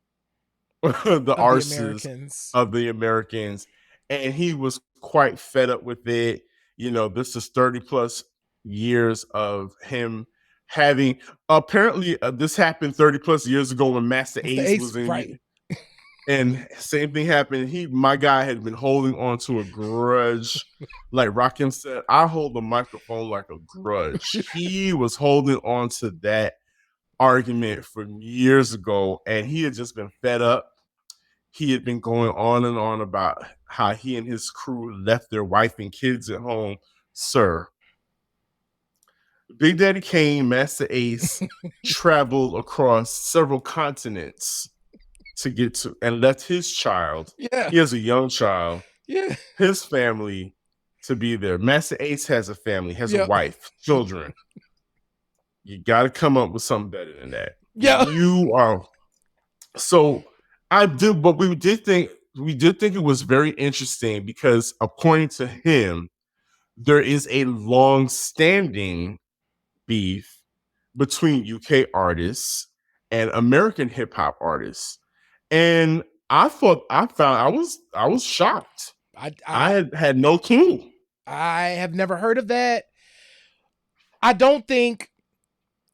the arses of the Americans, and he was quite fed up with it. You know, this is 30 plus years of him having apparently this happened 30 plus years ago when Master It's the Ace was Ace, in right? and same thing happened. My guy had been holding on to a grudge. Like Rakim said, I hold the microphone like a grudge. He was holding on to that argument from years ago, and he had just been fed up. He had been going on and on about how he and his crew left their wife and kids at home. Sir, Big Daddy Kane, Master Ace, traveled across several continents to get to and left his child. Yeah. He has a young child. Yeah. His family to be there. Master Ace has a family, has a wife, children. You got to come up with something better than that. Yeah. You are. So I did, but we did think it was very interesting because according to him, there is a long-standing beef between UK artists and American hip hop artists. And I was shocked. I had no clue. I have never heard of that. I don't think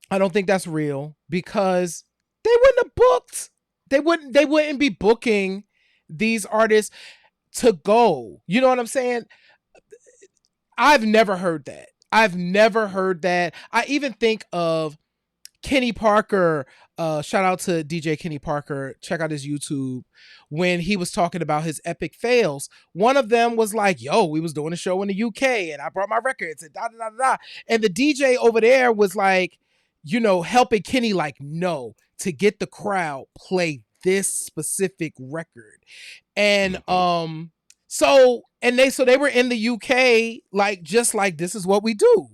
that's real because they wouldn't have booked. They wouldn't be booking these artists to go. You know what I'm saying? I've never heard that. I even think of Kenny Parker. Shout out to DJ Kenny Parker. Check out his YouTube. When he was talking about his epic fails, one of them was like, yo, we was doing a show in the UK and I brought my records and da da da da. And the DJ over there was like, you know, helping Kenny like, no, to get the crowd, play this specific record. And so they were in the UK, like, just like, this is what we do.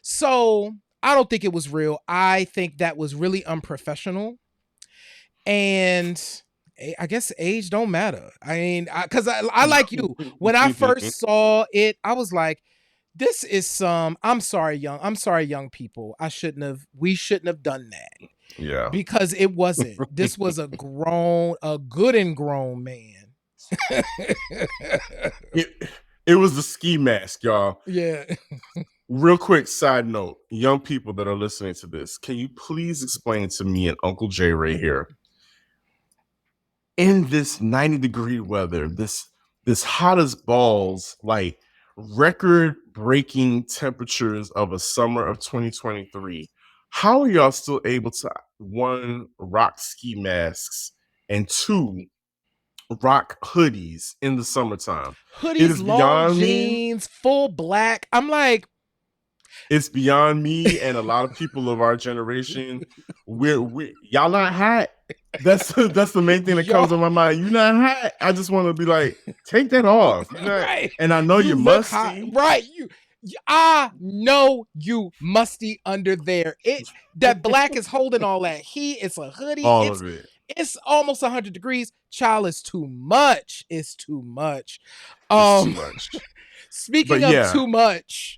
So I don't think it was real. I think that was really unprofessional. And I guess age don't matter. I mean, because I like you. When I first saw it, I was like, this is some, I'm sorry, young people. We shouldn't have done that. Yeah. Because it wasn't. This was a good and grown man. It was the ski mask, y'all. Yeah. Real quick side note, young people that are listening to this, can you please explain to me and Uncle J Ray here, in this 90-degree weather, this hot as balls, like record-breaking temperatures of a summer of 2023, how are y'all still able to, one, rock ski masks, and two, rock hoodies in the summertime? Hoodies, long jeans, full black. I'm like, it's beyond me and a lot of people of our generation. We're y'all not hot. That's the main thing that comes to my mind. You're not hot. I just want to be like, take that off. You're not, right. And I know you're musty. Hot. Right. I know you musty under there. That black is holding all that heat. It's a hoodie. All of it. It's almost 100 degrees. Child, it's too much. It's too much. Speaking of too much.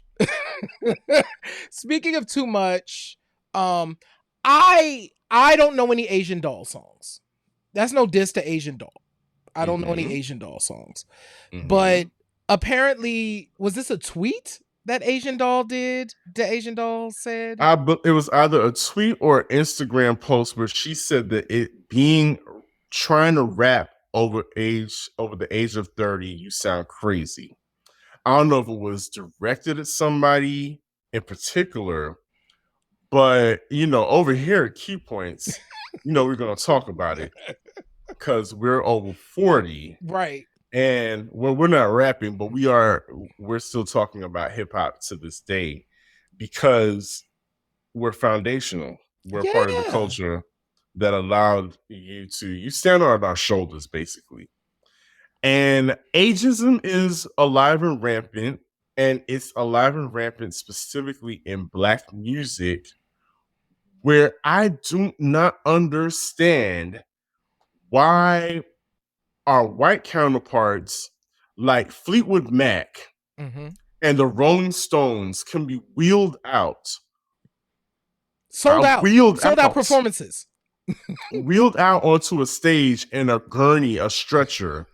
Speaking of too much, I don't know any Asian Doll songs. That's no diss to Asian Doll. I don't know any Asian Doll songs. But apparently, was this a tweet that Asian Doll did? The Asian Doll said? It was either a tweet or an Instagram post where she said that trying to rap over the age of 30, you sound crazy. I don't know if it was directed at somebody in particular, but, you know, over here at Key Points, you know, we're going to talk about it because we're over 40. Right. And we're not rapping, but we're still talking about hip hop to this day because we're foundational. We're part of the culture that allowed you stand on our shoulders, basically. And ageism is alive and rampant, and it's alive and rampant specifically in Black music, where I do not understand why our white counterparts like Fleetwood Mac and the Rolling Stones can be wheeled out. Sold out performances. Wheeled out onto a stage in a gurney, a stretcher,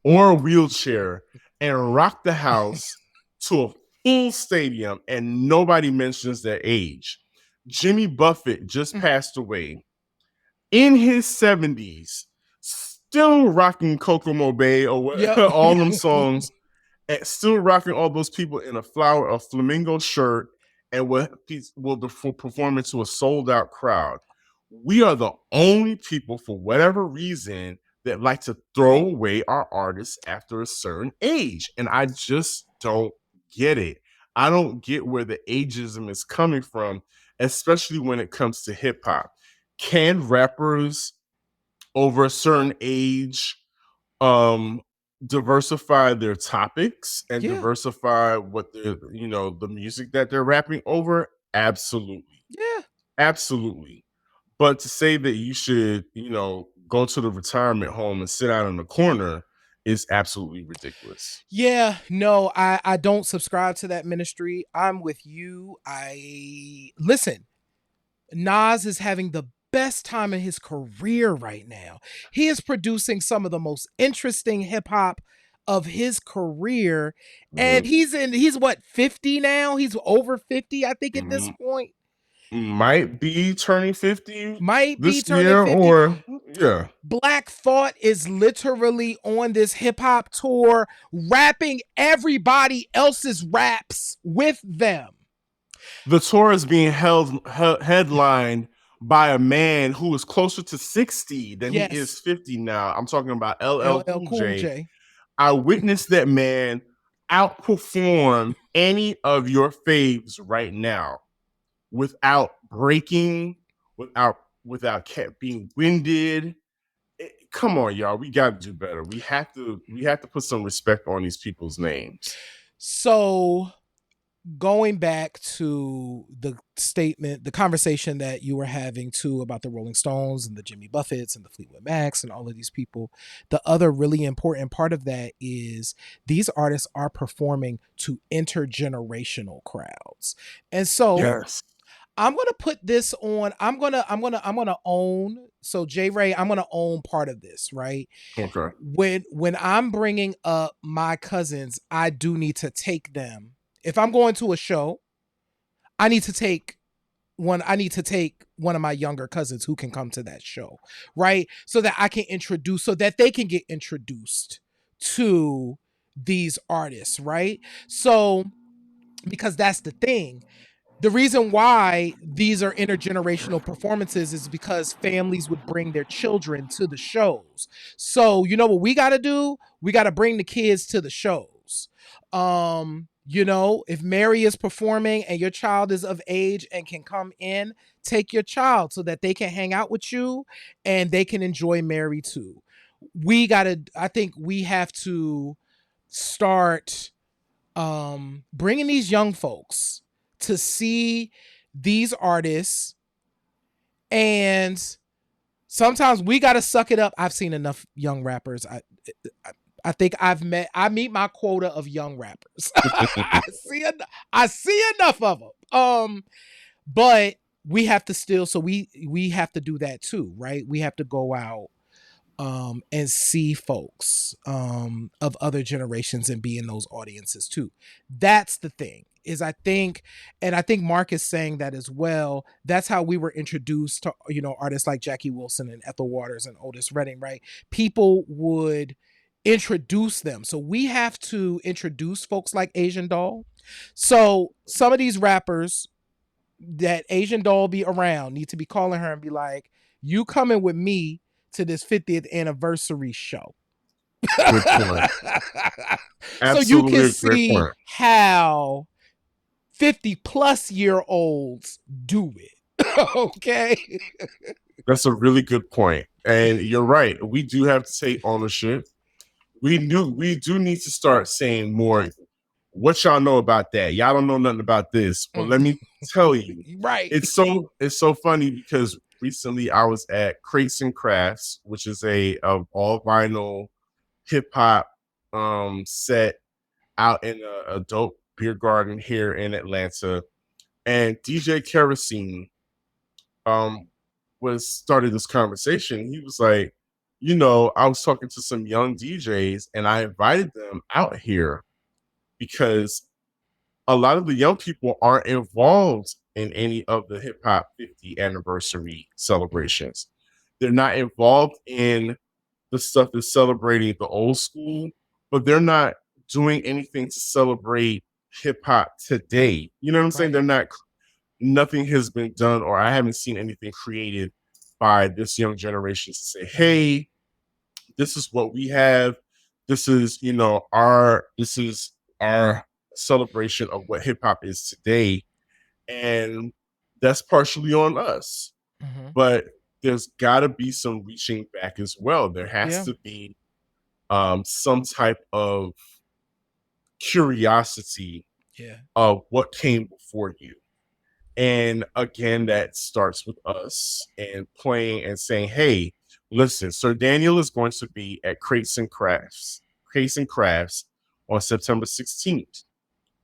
or a wheelchair, and rock the house to a full stadium, and nobody mentions their age. Jimmy Buffett just passed away in his 70s, still rocking Kokomo Bay or Yep. all them songs, and still rocking all those people in a flamingo shirt, and will perform into a sold out crowd. We are the only people, for whatever reason, that like to throw away our artists after a certain age. And I just don't get it. I don't get where the ageism is coming from, especially when it comes to hip hop. Can rappers over a certain age diversify their topics and Yeah. diversify what the the music that they're rapping over? Absolutely. Yeah. Absolutely. But to say that you should, go to the retirement home and sit out in the corner is absolutely ridiculous. Yeah, no, I don't subscribe to that ministry. I'm with you. I listen. Nas is having the best time in his career right now. He is producing some of the most interesting hip hop of his career, and he's what, 50 now? He's over 50, I think, at this point. Might be turning 50 Might be this turning year, 50. or yeah. Black Thought is literally on this hip hop tour, rapping everybody else's raps with them. The tour is being headlined by a man who is closer to 60 than he is 50 now. I'm talking about LL Cool J. I witnessed that man outperform any of your faves right now without breaking, without being winded. Come on, y'all. We got to do better. We have to put some respect on these people's names. So going back to the conversation that you were having too about the Rolling Stones and the Jimmy Buffetts and the Fleetwood Macs and all of these people, the other really important part of that is these artists are performing to intergenerational crowds. And so yes. I'm gonna put this on. I'm gonna own. So J. Ray, I'm gonna own part of this, right? Okay. When I'm bringing up my cousins, I do need to take them. If I'm going to a show, I need to take one. I need to take one of my younger cousins who can come to that show, right? So that I can introduce, so that they can get introduced to these artists, right? So because that's the thing. The reason why these are intergenerational performances is because families would bring their children to the shows. So, you know what we got to do? We got to bring the kids to the shows. If Mary is performing and your child is of age and can come in, take your child so that they can hang out with you and they can enjoy Mary too. I think we have to start bringing these young folks to see these artists, and sometimes we got to suck it up. I've seen enough young rappers. I think I meet my quota of young rappers. I see enough of them. But we have to still, so we have to do that too, right? We have to go out and see folks of other generations and be in those audiences too. That's the thing. I think Mark is saying that as well. That's how we were introduced to, artists like Jackie Wilson and Ethel Waters and Otis Redding, right? People would introduce them. So we have to introduce folks like Asian Doll. So some of these rappers that Asian Doll be around need to be calling her and be like, you coming with me to this 50th anniversary show. Good point. So you can see how 50 plus year olds do it. Okay. That's a really good point. And you're right. We do have to take ownership. We do need to start saying more. What y'all know about that? Y'all don't know nothing about this. Well, let me tell you. Right. It's so funny because recently I was at Crates and Crafts, which is a all vinyl hip hop set out in a dope beer garden here in Atlanta, and DJ Kerosene started this conversation. He was like, I was talking to some young DJs and I invited them out here because a lot of the young people aren't involved in any of the hip hop 50 anniversary celebrations. They're not involved in the stuff that's celebrating the old school, but they're not doing anything to celebrate hip hop today. You know what I'm saying? Right. Nothing has been done, or I haven't seen anything created by this young generation to say, hey, this is what we have. This is, this is our celebration of what hip hop is today. And that's partially on us. Mm-hmm. But there's got to be some reaching back as well. There has to be some type of curiosity of what came before you. And again, that starts with us and playing and saying, hey, listen, Sir Daniel is going to be at Crates and Crafts on September 16th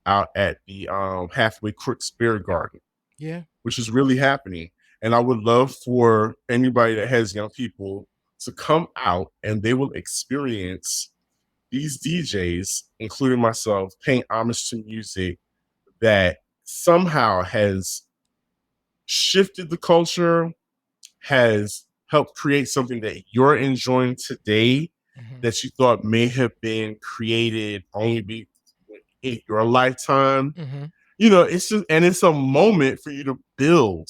out at the Halfway Crooks Beer Garden. Yeah. Which is really happening. And I would love for anybody that has young people to come out and they will experience these DJs, including myself, paying homage to music that somehow has shifted the culture, has helped create something that you're enjoying today that you thought may have been created only in your lifetime. It's just, and it's a moment for you to build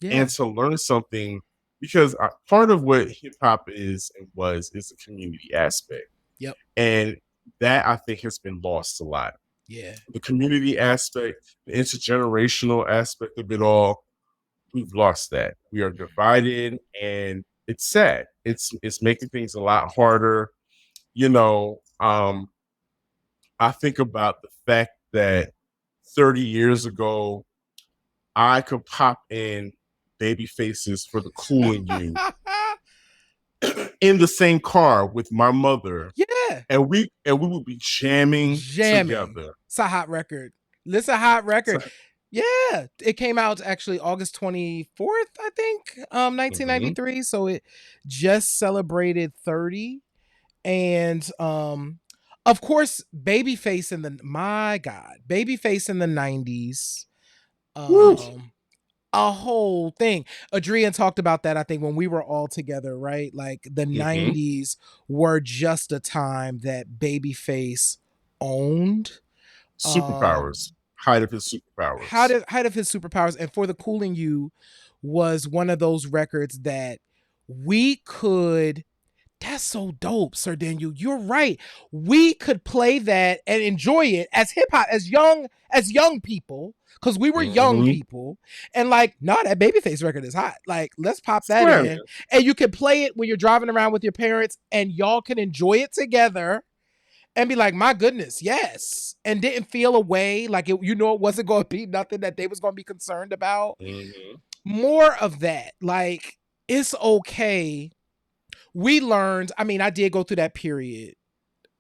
and to learn something, because part of what hip hop is and was is the community aspect. Yep. And that I think has been lost a lot. Yeah. The community aspect, the intergenerational aspect of it all, we've lost that. We are divided and it's sad. It's making things a lot harder. I think about the fact that 30 years ago, I could pop in Baby Faces for the Cool in You in the same car with my mother. Yeah. And we would be jamming together. It's a hot record. It's a hot record. Yeah. It came out actually August 24th, I think, 1993. So it just celebrated 30. And of course, Babyface in the 90s. A whole thing. Adrian talked about that, I think, when we were all together, right? Like the 90s were just a time that Babyface owned. Superpowers. Height of his superpowers. Height of his superpowers. And For the Cool in You was one of those records that we could. That's so dope, Sir Daniel. You're right. We could play that and enjoy it as hip hop, as young people, because we were young people. And like, that Babyface record is hot. Like, let's pop that in. And you can play it when you're driving around with your parents and y'all can enjoy it together and be like, my goodness, yes. And didn't feel away. Like, it wasn't going to be nothing that they was going to be concerned about. More of that. Like, it's okay. We learned, I did go through that period,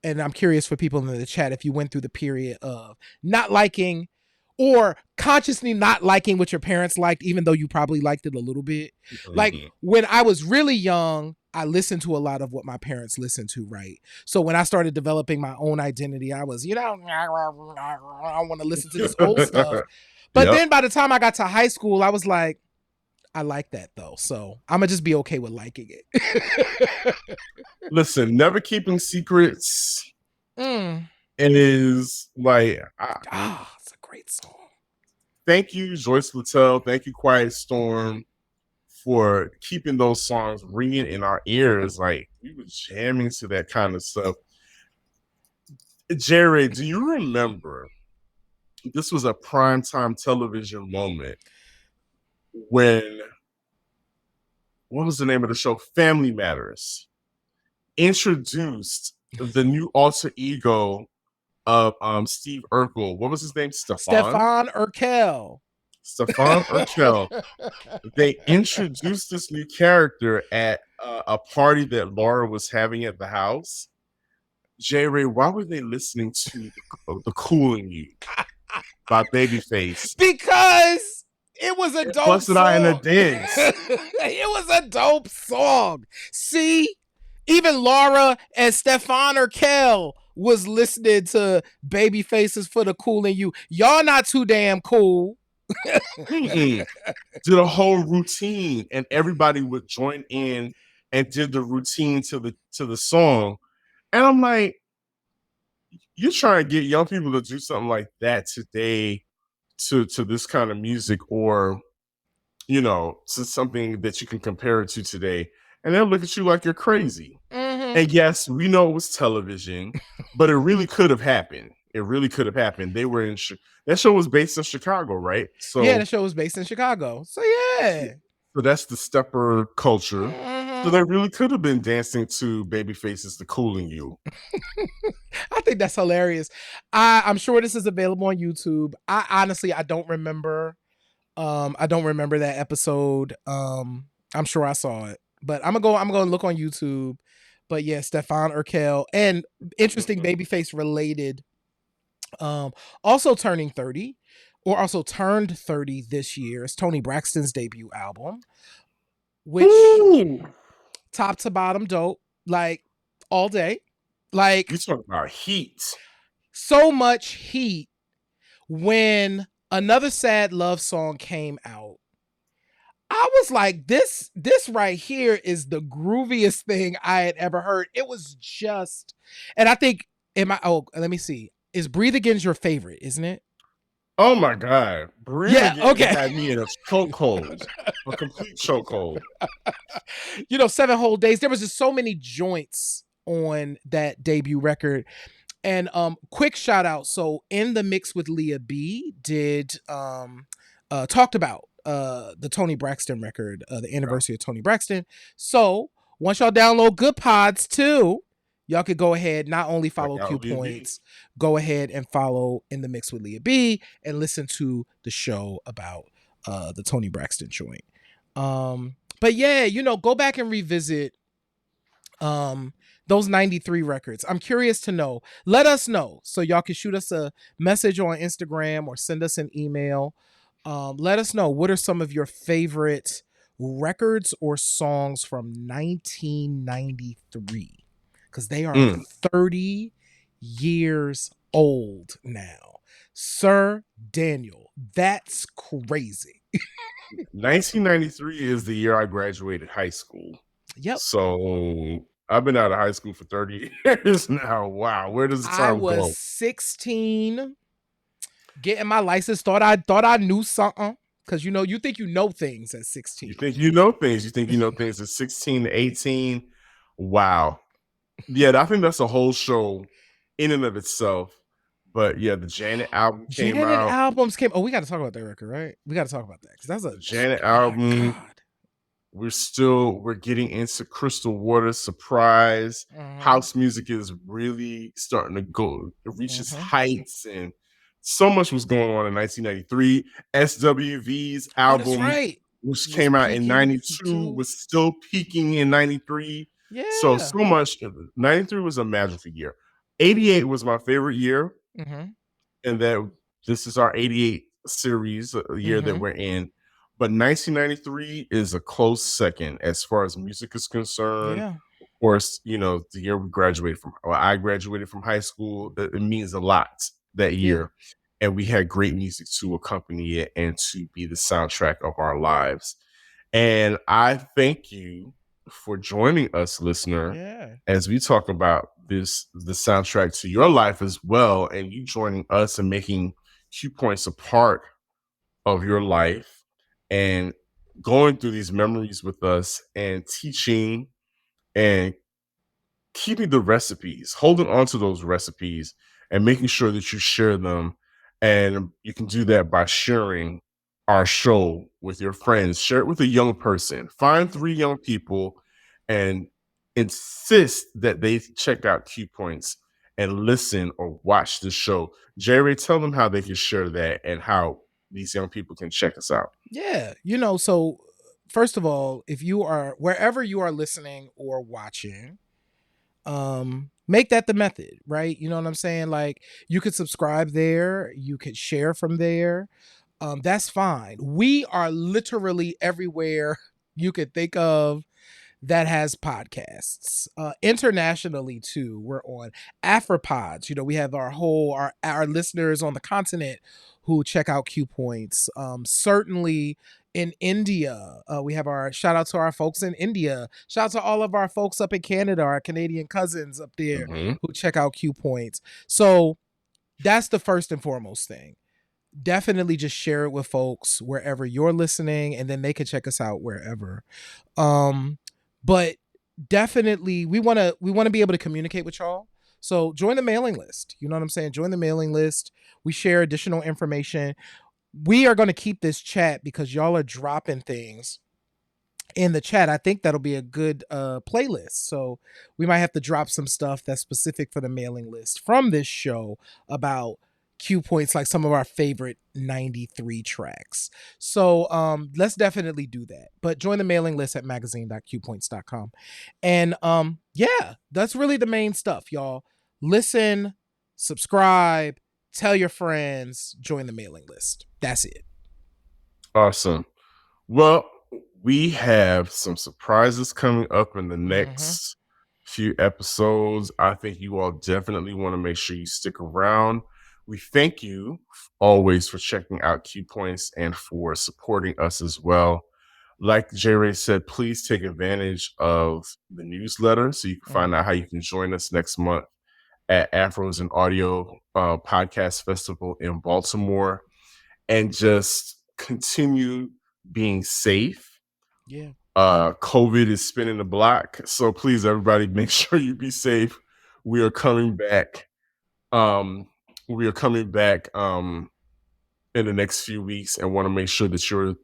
and I'm curious for people in the chat if you went through the period of not liking or consciously not liking what your parents liked, even though you probably liked it a little bit. Like when I was really young, I listened to a lot of what my parents listened to, right? So when I started developing my own identity, I was, I want to listen to this old stuff. But then by the time I got to high school, I was like, I like that though, so I'm gonna just be okay with liking it. Listen, Never Keeping Secrets. It is like it's a great song. Thank you, Joyce Littell. Thank you, Quiet Storm, for keeping those songs ringing in our ears. Like we were jamming to that kind of stuff. Jerry, do you remember? This was a primetime television moment. When, what was the name of the show? Family Matters introduced the new alter ego of Steve Urkel. What was his name? Stefan Urkel. They introduced this new character at a party that Laura was having at the house. J. Ray, why were they listening to the Cool in You by Babyface? Because it was a dope song. I in a dance. It was a dope song. See, Even Laura and Stefan Urkel was listening to Babyface's for the Cooling You. Y'all not too damn cool. Did a whole routine, and everybody would join in and did the routine to the song. And I'm like, you're trying to get young people to do something like that today to this kind of music, or to something that you can compare it to today, and they'll look at you like you're crazy. Mm-hmm. And yes, we know it was television, but it really could have happened. It really could have happened. They were that show was based in Chicago, right? So yeah, the show was based in Chicago. So yeah. So that's the stepper culture. Mm-hmm. So they really could have been dancing to Babyface's "The Cooling You." I think that's hilarious. I'm sure this is available on YouTube. I honestly don't remember. I don't remember that episode. I'm sure I saw it, but I'm gonna look on YouTube. But yeah, Stefan Urkel, and interesting Babyface related. Also turning 30, or also turned 30 this year, is Tony Braxton's debut album, which top to bottom dope, like all day. Like, you talking about heat. So much heat. When Another Sad Love Song came out, I was like, this right here is the grooviest thing I had ever heard. It was just, and I think, let me see. Is Breathe Again's your favorite, isn't it? Oh my God. Breathe Again okay. had me in a chokehold, a complete chokehold. 7 whole days. There was just so many joints on that debut record. And quick shout out. So In the Mix with Leah B did talked about the Tony Braxton record, the anniversary of Tony Braxton. So once y'all download Good Pods too, y'all could go ahead, not only follow Q Points, go ahead and follow In the Mix with Leah B and listen to the show about the Tony Braxton joint. But yeah, go back and revisit those 93 records. I'm curious to know. Let us know. So y'all can shoot us a message on Instagram or send us an email. Let us know, what are some of your favorite records or songs from 1993? Because they are 30 years old now. Sir Daniel, that's crazy. 1993 is the year I graduated high school. Yep. So I've been out of high school for 30 years now. Wow. Where does the time go? I was 16, getting my license. Thought I knew something. Because you think you know things at 16. You think you know things. You think you know things at 16 to 18. Wow. Yeah, I think that's a whole show in and of itself. But yeah, the Janet album came out. Janet albums came. Oh, we got to talk about that record, right? We got to talk about that because that's a Janet album. We're getting into Crystal Water Surprise. House music is really starting to go. It reaches heights, and so much was going on in 1993. SWV's album, which came out in 92, was still peaking in 93. Yeah. So much. 93 was a magical year. 88 was my favorite year. And that this is our 88 series, a year that we're in. But 1993 is a close second as far as music is concerned. Yeah. Of course, the year we graduated from, or I graduated from high school, it means a lot that year. Yeah. And we had great music to accompany it and to be the soundtrack of our lives. And I thank you for joining us, listener, as we talk about the soundtrack to your life as well, and you joining us and making Q Points a part of your life and going through these memories with us and teaching and keeping the recipes, holding on to those recipes and making sure that you share them. And you can do that by sharing our show with your friends. Share it with a young person. Find 3 young people and insist that they check out Q Points and listen or watch the show. Jerry, tell them how they can share that and how these young people can check us out. Yeah. So first of all, if you are, wherever you are listening or watching, make that the method, right? You know what I'm saying? Like, you could subscribe there, you could share from there. That's fine. We are literally everywhere you could think of that has podcasts. Internationally too, we're on AfroPods. You know, we have our listeners on the continent who check out Q Points. Certainly in India, we have our shout out to our folks in India. Shout out to all of our folks up in Canada, our Canadian cousins up there who check out Q Points. So that's the first and foremost thing. Definitely just share it with folks wherever you're listening, and then they can check us out wherever. But definitely we want to be able to communicate with y'all. So join the mailing list. You know what I'm saying? Join the mailing list. We share additional information. We are going to keep this chat because y'all are dropping things in the chat. I think that'll be a good playlist. So we might have to drop some stuff that's specific for the mailing list from this show about Q Points, like some of our favorite 93 tracks. So let's definitely do that. But join the mailing list at magazine.qpoints.com. And yeah, that's really the main stuff, y'all. Listen, subscribe, tell your friends, join the mailing list. That's it. Awesome. Well, we have some surprises coming up in the next few episodes. I think you all definitely want to make sure you stick around. We thank you always for checking out Q Points and for supporting us as well. Like J. Ray said, please take advantage of the newsletter so you can find out how you can join us next month at Afros and Audio Podcast Festival in Baltimore, and just continue being safe. Yeah. COVID is spinning the block, so please, everybody, make sure you be safe. We are coming back. We are coming back in the next few weeks, and want to make sure that you're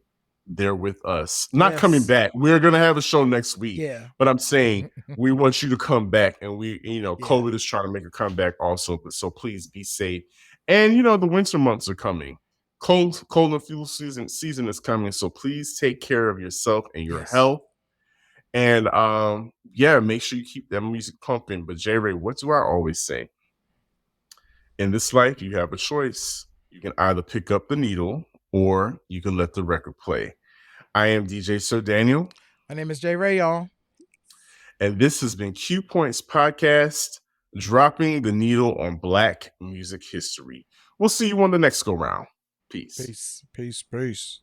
there with us. Not coming back. We're gonna have a show next week. Yeah. But I'm saying we want you to come back, and COVID is trying to make a comeback also. But so please be safe. And the winter months are coming. Cold and flu season is coming. So please take care of yourself and your health. And make sure you keep that music pumping. But J. Ray, what do I always say? In this life, you have a choice. You can either pick up the needle or you can let the record play. I am DJ Sir Daniel. My name is J. Ray, y'all. And this has been Q Points Podcast, dropping the needle on Black music history. We'll see you on the next go round. Peace. Peace.